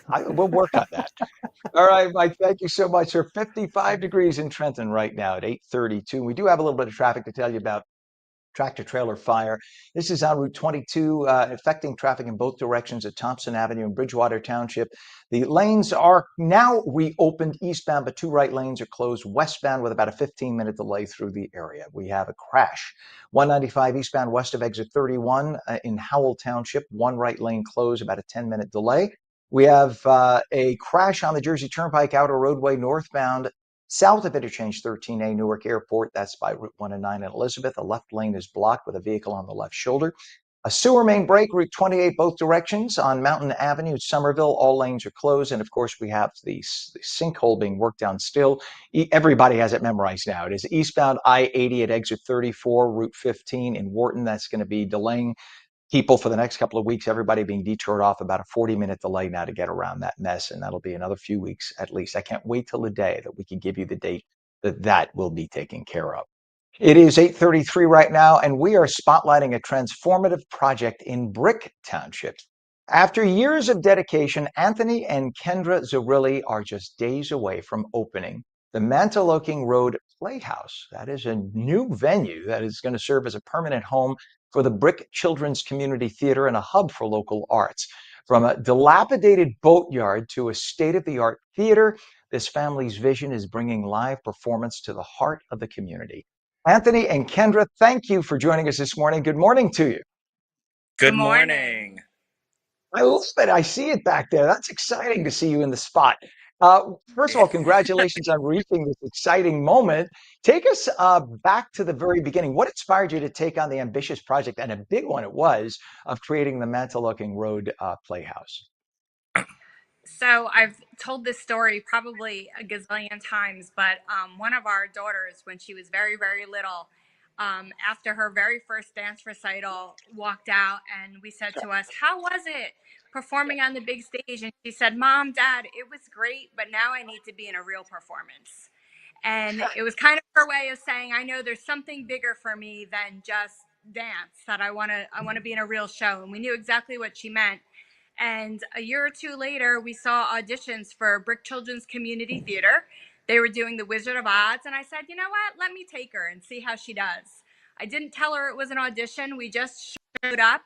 We'll work on that. All right, Mike, thank you so much. We're 55 degrees in Trenton right now at 8:32. We do have a little bit of traffic to tell you about. Tractor trailer fire. This is on Route 22, affecting traffic in both directions at Thompson Avenue and Bridgewater Township. The lanes are now reopened eastbound, but two right lanes are closed westbound with about a 15-minute delay through the area. We have a crash. 195 eastbound west of exit 31 in Howell Township, one right lane closed, about a 10-minute delay. We have a crash on the Jersey Turnpike outer roadway northbound south of interchange 13A Newark Airport. That's by Route 109 and Elizabeth. A left lane is blocked with a vehicle on the left shoulder. A sewer main break, Route 28, both directions on Mountain Avenue at Somerville. All lanes are closed. And of course, we have the sinkhole being worked down still. Everybody has it memorized now. It is eastbound I-80 at exit 34, Route 15 in Wharton. That's going to be delaying people for the next couple of weeks, everybody being detoured off, about a 40-minute delay now to get around that mess. And that'll be another few weeks at least. I can't wait till the day that we can give you the date that will be taken care of. It is 8:33 right now, and we are spotlighting a transformative project in Brick Township. After years of dedication, Anthony and Kendra Zarilli are just days away from opening the Mantaloking Road Playhouse. That is a new venue that is going to serve as a permanent home for the Brick Children's Community Theater and a hub for local arts. From a dilapidated boatyard to a state-of-the-art theater, this family's vision is bringing live performance to the heart of the community. Anthony and Kendra, thank you for joining us this morning. Good morning to you. Good morning. I love it. I see it back there. That's exciting to see you in the spot. First of all, congratulations on reaching this exciting moment. Take us back to the very beginning. What inspired you to take on the ambitious project, and a big one it was, of creating the Mantaloking Road Playhouse? So I've told this story probably a gazillion times, but one of our daughters, when she was very, very little, after her very first dance recital, walked out and we said to us, "How was it performing on the big stage?" And she said, "Mom, Dad, it was great, but now I need to be in a real performance." And it was kind of her way of saying, I know there's something bigger for me than just dance, that I want to be in a real show. And we knew exactly what she meant. And a year or two later, we saw auditions for Brick Children's Community Theater. They were doing The Wizard of Oz. And I said, you know what? Let me take her and see how she does. I didn't tell her it was an audition. We just showed up.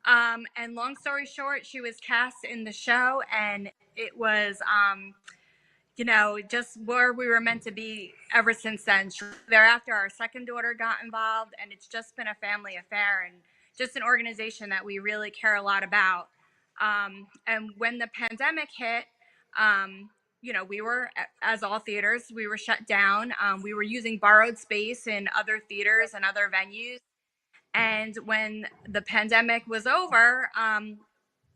And long story short, she was cast in the show. And it was, just where we were meant to be ever since then. Thereafter, our second daughter got involved. And it's just been a family affair and just an organization that we really care a lot about. And when the pandemic hit, we were, as all theaters, we were shut down. We were using borrowed space in other theaters and other venues. And when the pandemic was over,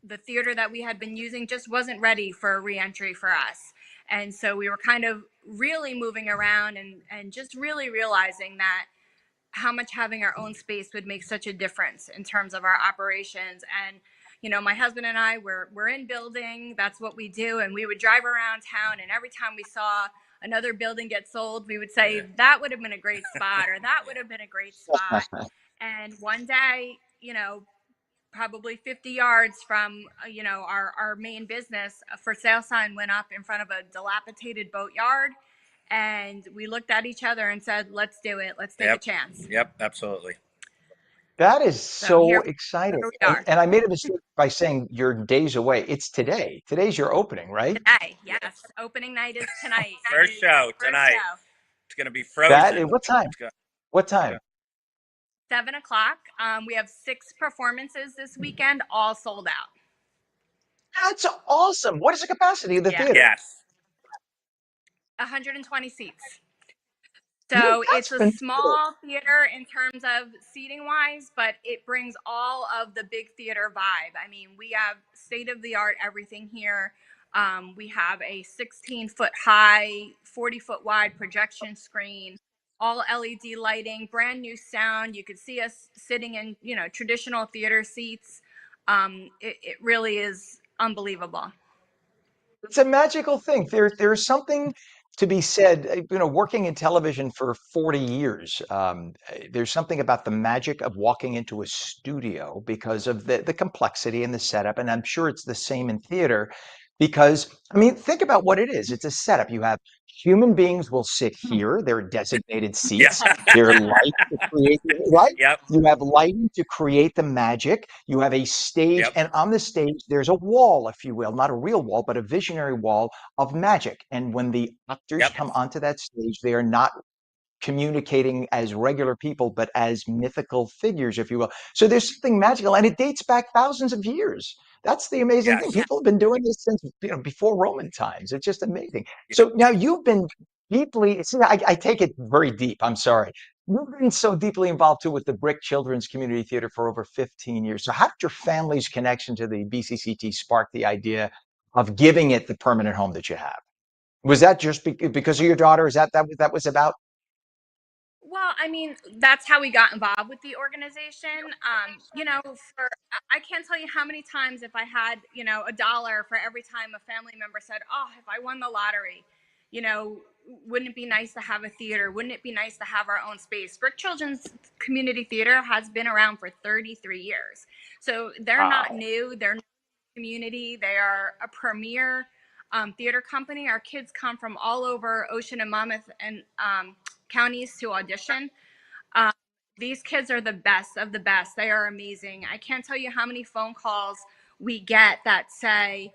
the theater that we had been using just wasn't ready for a reentry for us. And so we were kind of really moving around and just really realizing that how much having our own space would make such a difference in terms of our operations. And my husband and I we're in building, that's what we do, and we would drive around town, and every time we saw another building get sold, we would say that would have been a great spot, or that would have been a great spot. And one day, probably 50 yards from our main business, a for sale sign went up in front of a dilapidated boatyard, and we looked at each other and said, let's do it, let's take a chance. Yep, absolutely. That is So so here exciting. we And, are and I made a mistake by saying you're days away. It's today. Today's your opening, right? today. Yes, opening night is tonight. First show First tonight. show, It's going to be That frozen. what time? What time? 7 o'clock. We have 6 performances this weekend, all sold out. That's awesome. What is the capacity of the Yeah. theater? Yes. 120 seats. Yeah, So that's it's a been small theater in terms of seating wise, but it brings all of the big theater vibe. I mean, we have state of the art everything here. We have a 16-foot high, 40-foot wide projection screen, all LED lighting, brand new sound. You could see us sitting in, traditional theater seats. It really is unbelievable. It's a magical thing. There's something to be said, working in television for 40 years, there's something about the magic of walking into a studio because of the complexity and the setup. And I'm sure it's the same in theater because, I mean, think about what it is. It's a setup. You have human beings will sit here. There are designated Yeah. seats. There are lights to create, right? Yep. You have lighting to create the magic. You have a stage, Yep. and on the stage, there's a wall, if you will, not a real wall, but a visionary wall of magic. And when the actors Yep. come onto that stage, they are not communicating as regular people, but as mythical figures, if you will. So there's something magical, and it dates back thousands of years. That's the amazing thing. Yes. People have been doing this since before Roman times. It's just amazing. Yep. So now you've been deeply. See, I take it very deep. I'm sorry. You've been so deeply involved too with the Brick Children's Community Theater for over 15 years. So how did your family's connection to the BCCT spark the idea of giving it the permanent home that you have? Was that just because of your daughter? Is that was about? Well, I mean, that's how we got involved with the organization. I can't tell you how many times if I had, a dollar for every time a family member said, "Oh, if I won the lottery, you know, wouldn't it be nice to have a theater? Wouldn't it be nice to have our own space?" Brick Children's Community Theater has been around for 33 years. So they're not Wow. new. They're community. They are a premier theater company. Our kids come from all over Ocean and Monmouth and counties to audition. Um, these kids are the best of the best. They are amazing. I can't tell you how many phone calls we get that say,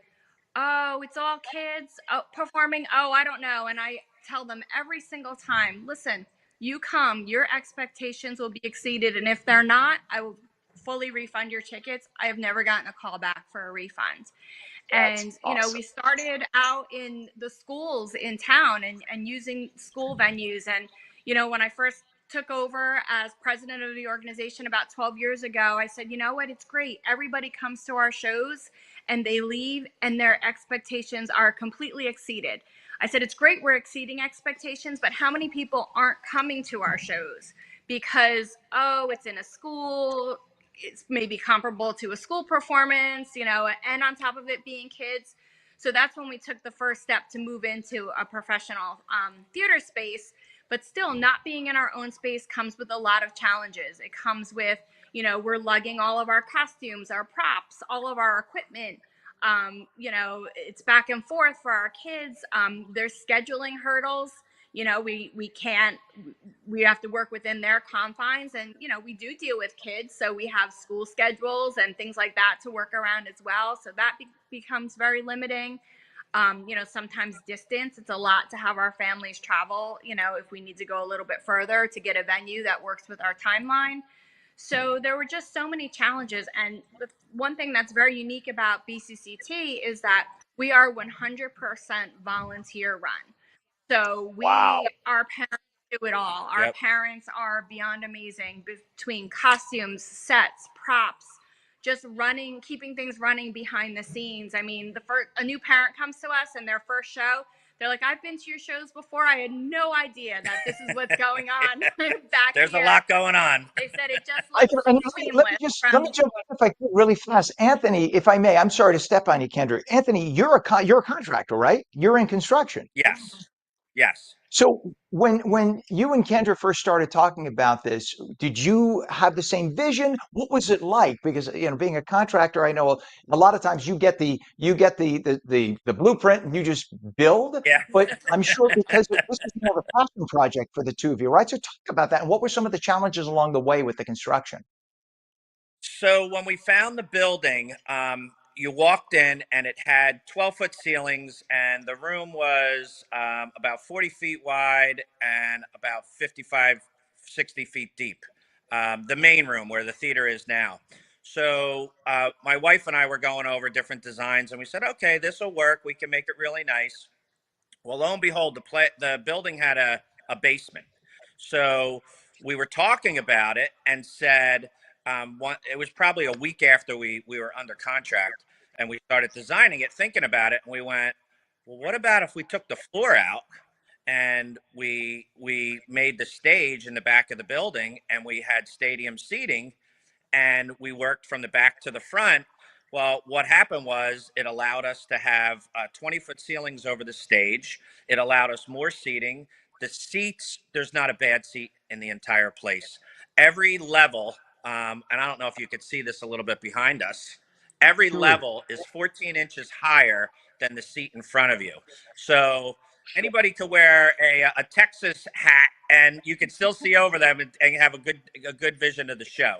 "Oh, it's all kids performing. Oh, I don't know." And I tell them every single time, listen, you come, your expectations will be exceeded. And if they're not, I will fully refund your tickets. I have never gotten a call back for a refund. That's And, awesome. we started out in the schools in town and using school venues. And, when I first took over as president of the organization about 12 years ago, I said, you know what, it's great. Everybody comes to our shows and they leave and their expectations are completely exceeded. I said, it's great we're exceeding expectations, but how many people aren't coming to our shows because, oh, it's in a school, it's maybe comparable to a school performance, and on top of it being kids. So that's when we took the first step to move into a professional theater space. But still, not being in our own space comes with a lot of challenges. It comes with, we're lugging all of our costumes, our props, all of our equipment. It's back and forth for our kids. There's scheduling hurdles. We have to work within their confines, and we do deal with kids, so we have school schedules and things like that to work around as well. So that becomes very limiting. Sometimes distance, it's a lot to have our families travel, if we need to go a little bit further to get a venue that works with our timeline. So there were just so many challenges. And the one thing that's very unique about BCCT is that we are 100% volunteer run. So our parents do it all. Our parents are beyond amazing between costumes, sets, props, just running, keeping things running behind the scenes. I mean, a new parent comes to us and their first show, they're like, I've been to your shows before. I had no idea that this is what's going on back There's here. a lot going on. They said it just I looks can, seamless. let me jump in if I could really fast. Anthony, if I may, I'm sorry to step on you, Kendra. Anthony, you're a contractor, right? You're in construction. Yes. Yes. So when you and Kendra first started talking about this, did you have the same vision? What was it like? Because being a contractor, I know a lot of times you get the blueprint and you just build. Yeah. But I'm sure because this is more of a passion project for the two of you, right? So talk about that. And what were some of the challenges along the way with the construction? So when we found the building, you walked in and it had 12-foot ceilings, and the room was about 40 feet wide and about 55, 60 feet deep. The main room where the theater is now. So my wife and I were going over different designs, and we said, okay, this will work. We can make it really nice. Well, lo and behold, the building had a basement. So we were talking about it and said, it was probably a week after we were under contract and we started designing it, thinking about it. And we went, well, what about if we took the floor out and we made the stage in the back of the building and we had stadium seating and we worked from the back to the front. Well, what happened was it allowed us to have 20-foot ceilings over the stage. It allowed us more seating. The seats, there's not a bad seat in the entire place. Every level, and I don't know if you could see this a little bit behind us, every level is 14 inches higher than the seat in front of you. So anybody could wear a Texas hat and you could still see over them and have a good vision of the show.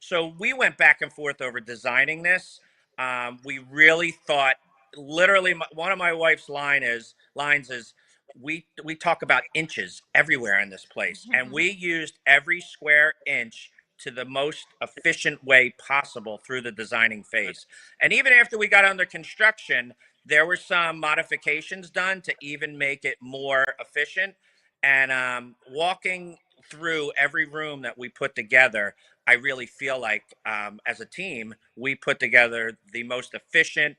So we went back and forth over designing this. We really thought, literally, one of my wife's lines is, we talk about inches everywhere in this place, and we used every square inch to the most efficient way possible through the designing phase. And even after we got under construction, there were some modifications done to even make it more efficient. And walking through every room that we put together, I really feel like as a team, we put together the most efficient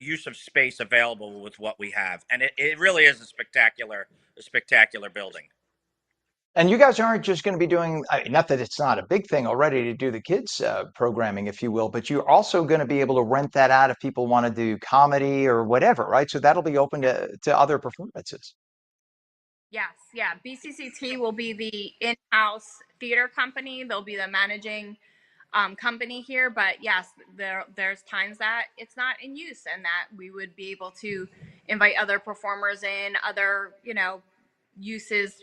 use of space available with what we have. And it really is a spectacular building. And you guys aren't just going to be doing, not that it's not a big thing already to do the kids programming, if you will, but you're also going to be able to rent that out if people want to do comedy or whatever, right? So that'll be open to other performances. Yes, yeah. BCCT will be the in-house theater company. They'll be the managing company here. But yes, there's times that it's not in use and that we would be able to invite other performers in, other, uses,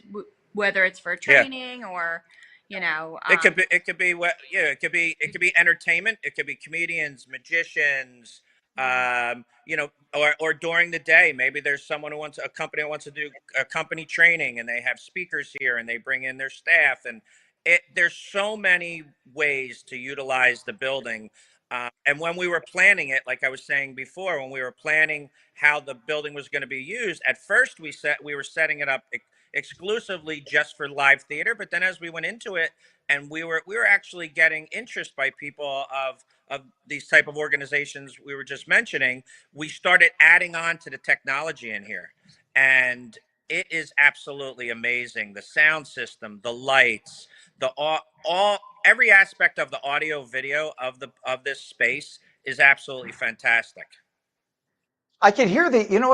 whether it's for training or, it could be entertainment. It could be comedians, magicians, or during the day, maybe there's a company who wants to do a company training and they have speakers here and they bring in their staff. And there's so many ways to utilize the building. And when we were planning it, like I was saying before, when we were planning how the building was going to be used, at first we were setting it up exclusively just for live theater. But then as we went into it, and we were actually getting interest by people of these type of organizations we were just mentioning, we started adding on to the technology in here, and it is absolutely amazing. The sound system, the lights, the all every aspect of the audio video of this space is absolutely fantastic. I can hear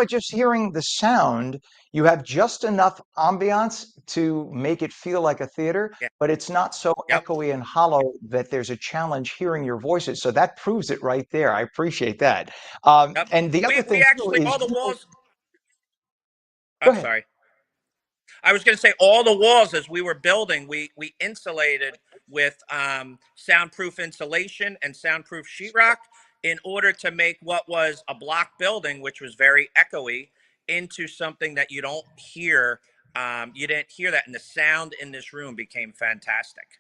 just hearing the sound, you have just enough ambiance to make it feel like a theater, Yeah. but it's not so Yep. echoey and hollow that there's a challenge hearing your voices. So that proves it right there. I appreciate that. Yep. And the other We thing too actually is, all the walls. go I'm ahead. sorry. I was going to say all the walls as we were building, we insulated with soundproof insulation and soundproof sheetrock in order to make what was a block building, which was very echoey, into something that you don't hear. You didn't hear that, and the sound in this room became fantastic.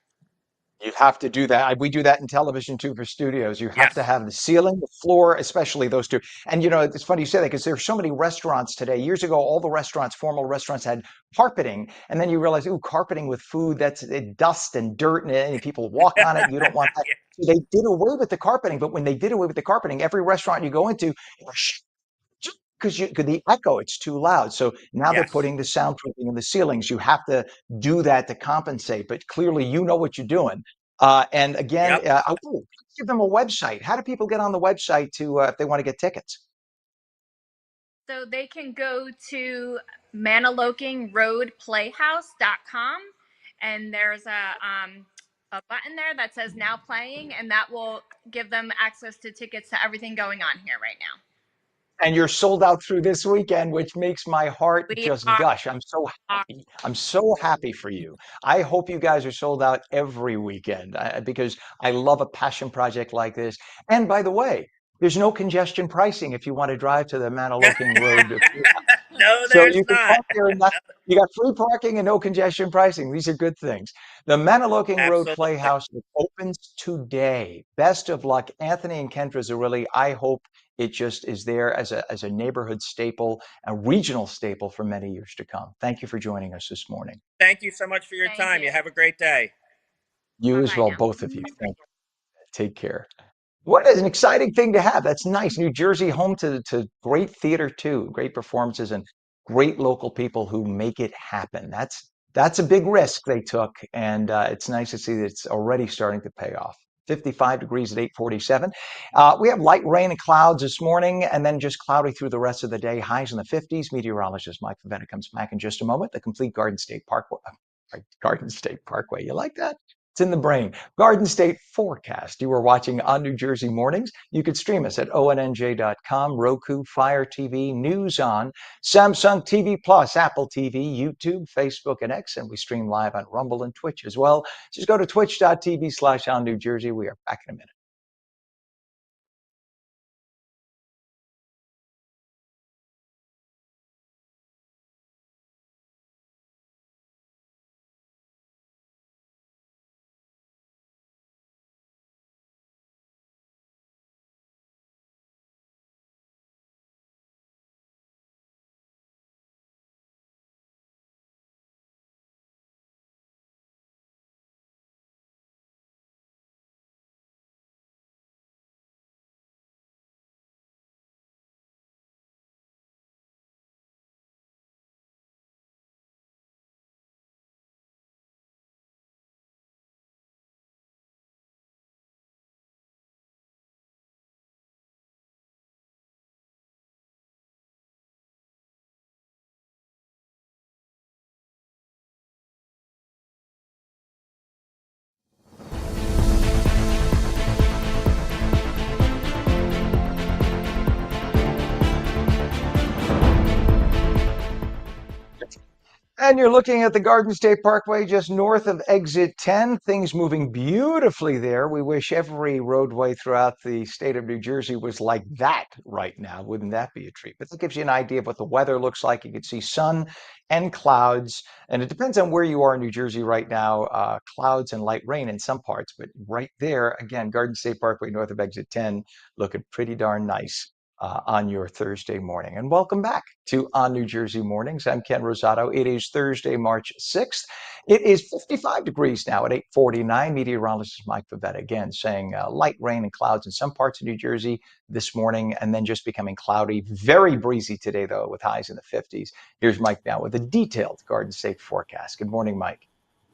You have to do that. We do that in television too for studios. You have to Yes. have the ceiling, the floor, especially those two. And it's funny you say that because there's so many restaurants today. Years ago, all the restaurants, formal restaurants, had carpeting, and then you realize, ooh, carpeting with food, that's dust and dirt, and people walk on it. And you don't want that. Yeah. So they did away with the carpeting. But when they did away with the carpeting, every restaurant you go into, because the echo, it's too loud. So now they're Yes. putting the soundproofing in the ceilings. You have to do that to compensate, but clearly you know what you're doing. And again, Yep. give them a website. How do people get on the website to if they want to get tickets? So they can go to manalokingroadplayhouse.com, and there's a button there that says now playing, and that will give them access to tickets to everything going on here right now. And you're sold out through this weekend, which makes my heart We just are, gush. I'm so happy. I'm so happy for you. I hope you guys are sold out every weekend because I love a passion project like this. And by the way, there's no congestion pricing if you want to drive to the Manaloking Road. No, So there's you can not. park there and you got free parking and no congestion pricing. These are good things. The Manaloking Road Absolutely. Playhouse opens today. Best of luck, Anthony and Kendra Zerilli. I hope it just is there as a neighborhood staple, a regional staple for many years to come. Thank you for joining us this morning. Thank you so much for your thank time. You you. have a great day. You Bye as bye well, now. both of you. Thank you. Take care. What is an exciting thing to have. That's nice. New Jersey, home to great theater too, great performances and great local people who make it happen. That's a big risk they took, and it's nice to see that it's already starting to pay off. 55 degrees at 8:47. We have light rain and clouds this morning, and then just cloudy through the rest of the day. Highs in the 50s. Meteorologist Mike Favetta comes back in just a moment. The complete Garden State Parkway. You like that? It's in the brain. Garden State forecast. You are watching on New Jersey Mornings. You could stream us at ONNJ.com, Roku, Fire TV, News On, Samsung TV Plus, Apple TV, YouTube, Facebook, and X. And we stream live on Rumble and Twitch as well. Just go to twitch.tv/on New Jersey. We are back in a minute. And you're looking at the Garden State Parkway just north of exit 10. Things moving beautifully there. We wish every roadway throughout the state of New Jersey was like that right now. Wouldn't that be a treat? But that gives you an idea of what the weather looks like. You can see sun and clouds, and it depends on where you are in New Jersey right now. Clouds and light rain in some parts, but right there, again, Garden State Parkway north of exit 10, looking pretty darn nice. on your Thursday morning. And welcome back to On New Jersey Mornings. I'm Ken Rosato. It is Thursday, March 6th. It is 55 degrees now at 8:49. Meteorologist Mike Pavetta again saying light rain and clouds in some parts of New Jersey this morning, and then just becoming cloudy. Very breezy today, though, with highs in the 50s. Here's Mike now with a detailed Garden State forecast. Good morning, Mike.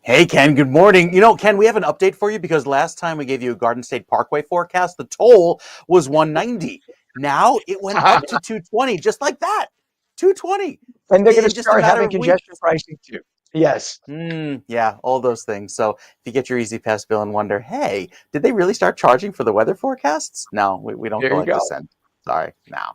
Hey, Ken, good morning. Ken, we have an update for you because last time we gave you a Garden State Parkway forecast, the toll was 190. Now it went up to 220, just like that. 220 And they're going to in just a start matter having of weeks. congestion pricing too. Yes. Yeah, all those things. So if you get your Easy Pass bill and wonder, hey, did they really start charging for the weather forecasts? No, we don't There you collect a go. cent. Sorry. No.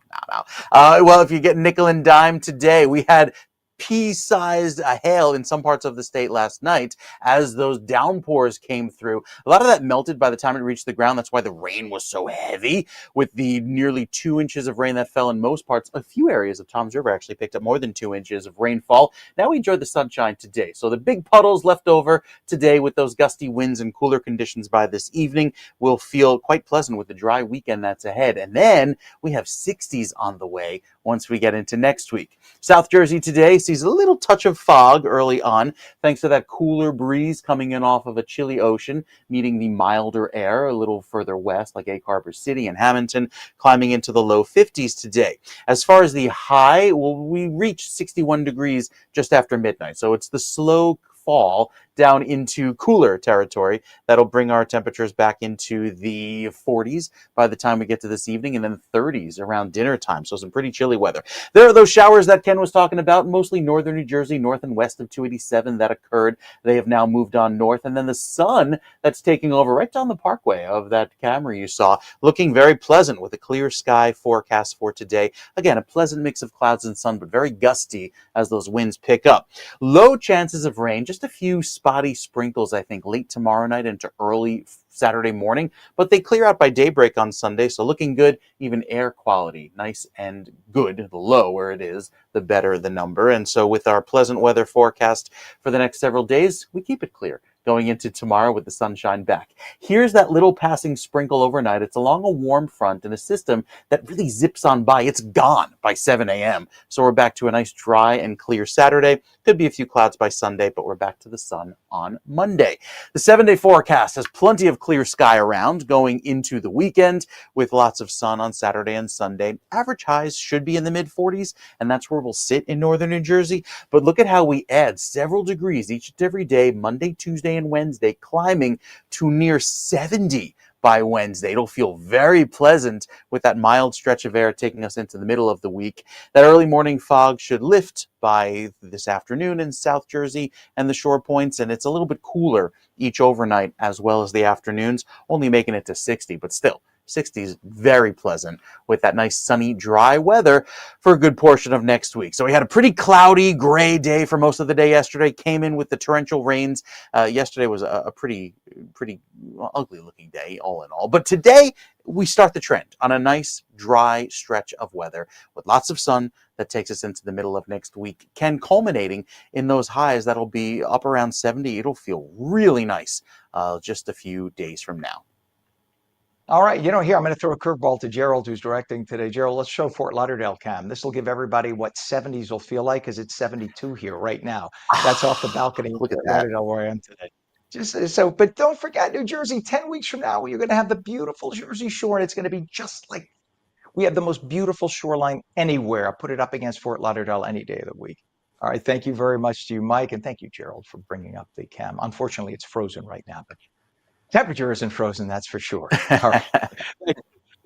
Well, if you get nickel and dime today, we had pea-sized hail in some parts of the state last night as those downpours came through. A lot of that melted by the time it reached the ground. That's why the rain was so heavy, with the nearly 2 inches of rain that fell in most parts. A few areas of Tom's River actually picked up more than 2 inches of rainfall. Now we enjoyed the sunshine today. So the big puddles left over today with those gusty winds and cooler conditions by this evening will feel quite pleasant with the dry weekend that's ahead. And then we have 60s on the way once we get into next week. South Jersey today sees a little touch of fog early on, thanks to that cooler breeze coming in off of a chilly ocean, meeting the milder air a little further west, like Egg Harbor City and Hamilton, climbing into the low 50s today. As far as the high, well, we reach 61 degrees just after midnight, so it's the slow fall down into cooler territory that'll bring our temperatures back into the 40s by the time we get to this evening, and then 30s around dinner time. So some pretty chilly weather. There are those showers that Ken was talking about, mostly northern New Jersey, north and west of 287 that occurred. They have now moved on north, and then the sun that's taking over right down the parkway of that camera you saw, looking very pleasant with a clear sky forecast for today. Again, a pleasant mix of clouds and sun, but very gusty as those winds pick up. Low chances of rain, just a few spotty sprinkles, I think, late tomorrow night into early Saturday morning, but they clear out by daybreak on Sunday, so looking good. Even air quality, nice and good. The lower it is, the better the number. And so with our pleasant weather forecast for the next several days, we keep it clear going into tomorrow with the sunshine back. Here's that little passing sprinkle overnight. It's along a warm front in a system that really zips on by. It's gone by 7 a.m. So we're back to a nice dry and clear Saturday. Could be a few clouds by Sunday, but we're back to the sun on Monday. The 7-day forecast has plenty of clear sky around going into the weekend with lots of sun on Saturday and Sunday. Average highs should be in the mid-40s, and that's where we'll sit in northern New Jersey. But look at how we add several degrees each and every day, Monday, Tuesday, and Wednesday, climbing to near 70 by Wednesday. It'll feel very pleasant with that mild stretch of air taking us into the middle of the week. That early morning fog should lift by this afternoon in South Jersey and the shore points, and it's a little bit cooler each overnight as well as the afternoons, only making it to 60, but still 60s, very pleasant with that nice sunny, dry weather for a good portion of next week. So we had a pretty cloudy, gray day for most of the day yesterday, came in with the torrential rains. Yesterday was a pretty ugly looking day all in all. But today we start the trend on a nice, dry stretch of weather with lots of sun that takes us into the middle of next week, culminating in those highs that'll be up around 70. It'll feel really nice just a few days from now. All right, here I'm going to throw a curveball to Gerald, who's directing today. Gerald, let's show Fort Lauderdale cam. This will give everybody what 70s will feel like, because it's 72 here right now. That's off the balcony of Look at Fort that. Lauderdale where I am today. But don't forget, New Jersey, 10 weeks from now, you're going to have the beautiful Jersey Shore, and it's going to be just like we have the most beautiful shoreline anywhere. I'll put it up against Fort Lauderdale any day of the week. All right, thank you very much to you, Mike, and thank you, Gerald, for bringing up the cam. Unfortunately, it's frozen right now, but temperature isn't frozen, that's for sure. All right.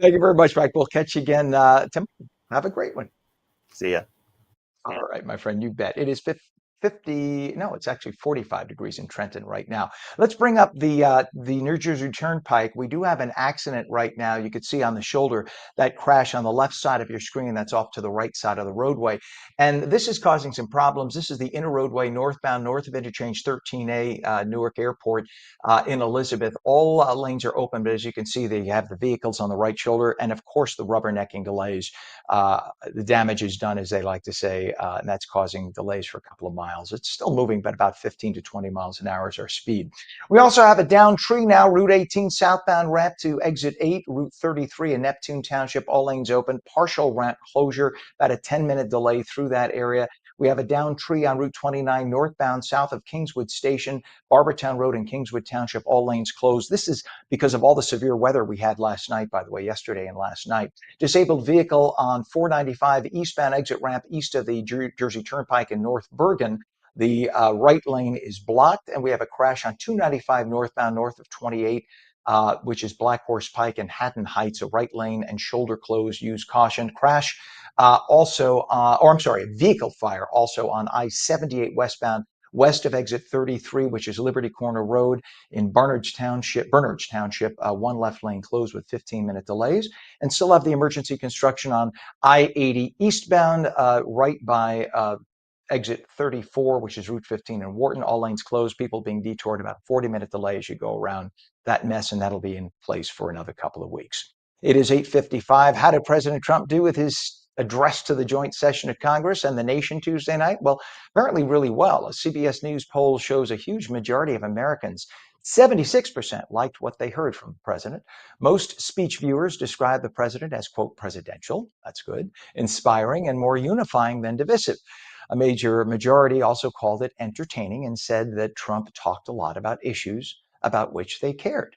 Thank you very much, Mike. We'll catch you again tomorrow. Have a great one. See ya. All right, my friend, you bet. It is 50, no, it's actually 45 degrees in Trenton right now. Let's bring up the New Jersey Turnpike. We do have an accident right now. You could see on the shoulder that crash on the left side of your screen. That's off to the right side of the roadway. And this is causing some problems. This is the inner roadway northbound, north of interchange 13A, Newark Airport in Elizabeth. All lanes are open, but as you can see, they have the vehicles on the right shoulder. And of course, the rubbernecking delays. The damage is done, as they like to say, and that's causing delays for a couple of miles. miles. It's still moving, but about 15 to 20 miles an hour is our speed. We also have a down tree now, Route 18 southbound ramp to exit 8, Route 33 in Neptune Township, all lanes open, partial ramp closure, about a 10-minute delay through that area. We have a down tree on Route 29 northbound south of Kingswood Station, Barbertown Road in Kingswood Township, all lanes closed. This is because of all the severe weather we had last night, by the way, yesterday and last night. Disabled vehicle on 495 eastbound exit ramp east of the Jersey Turnpike in North Bergen. The right lane is blocked, and we have a crash on 295 northbound north of 28, which is Black Horse Pike and Haddon Heights, a right lane and shoulder closed. Use caution. Crash vehicle fire also on I-78 westbound west of exit 33, which is Liberty Corner Road in Bernards Township, one left lane closed with 15-minute delays. And still have the emergency construction on I-80 eastbound right by exit 34, which is Route 15 in Wharton, all lanes closed, people being detoured, about a 40-minute delay as you go around that mess, and that'll be in place for another couple of weeks. It is 8:55. How did President Trump do with his address to the joint session of Congress and the nation Tuesday night? Well, apparently really well. A CBS News poll shows a huge majority of Americans, 76%, liked what they heard from the president. Most speech viewers describe the president as, quote, presidential, that's good, inspiring, and more unifying than divisive. A major majority also called it entertaining and said that Trump talked a lot about issues about which they cared.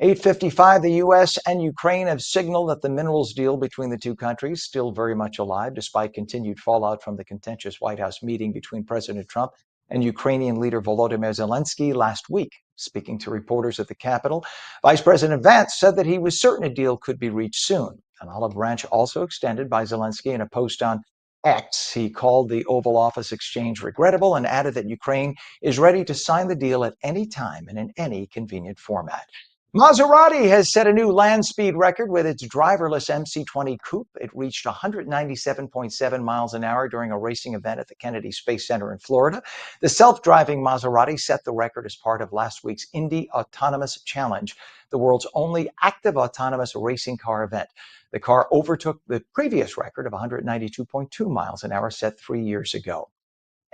8:55, the U.S. and Ukraine have signaled that the minerals deal between the two countries still very much alive, despite continued fallout from the contentious White House meeting between President Trump and Ukrainian leader Volodymyr Zelensky last week. Speaking to reporters at the Capitol, Vice President Vance said that he was certain a deal could be reached soon. An olive branch also extended by Zelensky in a post on X. He called the Oval Office exchange regrettable and added that Ukraine is ready to sign the deal at any time and in any convenient format. Maserati has set a new land speed record with its driverless MC20 coupe. It reached 197.7 miles an hour during a racing event at the Kennedy Space Center in Florida. The self-driving Maserati set the record as part of last week's Indy Autonomous Challenge, the world's only active autonomous racing car event. The car overtook the previous record of 192.2 miles an hour set 3 years ago.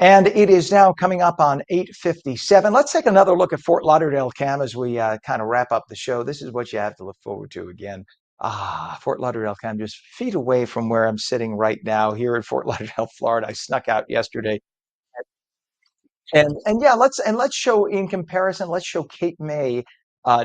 And it is now coming up on 8:57. Let's take another look at Fort Lauderdale, Cam, as we kind of wrap up the show. This is what you have to look forward to again. Fort Lauderdale, Cam, just feet away from where I'm sitting right now here in Fort Lauderdale, Florida. I snuck out yesterday. And yeah, let's show in comparison, let's show Cape May,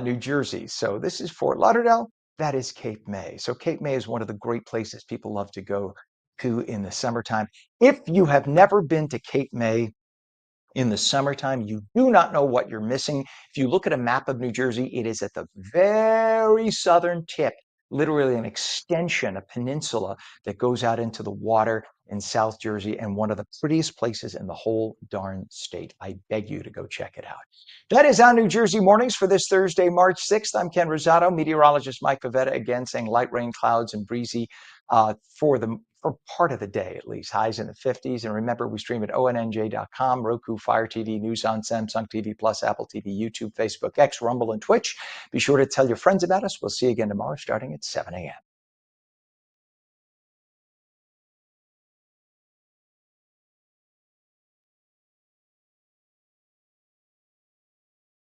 New Jersey. So this is Fort Lauderdale, that is Cape May. So Cape May is one of the great places people love to go to in the summertime. If you have never been to Cape May in the summertime, you do not know what you're missing. If you look at a map of New Jersey, it is at the very southern tip, literally an extension, a peninsula that goes out into the water in South Jersey, and one of the prettiest places in the whole darn state. I beg you to go check it out. That is ONNJ Jersey Mornings for this Thursday, March 6th. I'm Ken Rosato, meteorologist Mike Pavetta again saying light rain, clouds, and breezy for part of the day at least. Highs in the 50s. And remember, we stream at ONNJ.com, Roku, Fire TV, News on, Samsung TV Plus, Apple TV, YouTube, Facebook, X, Rumble, and Twitch. Be sure to tell your friends about us. We'll see you again tomorrow starting at 7 a.m.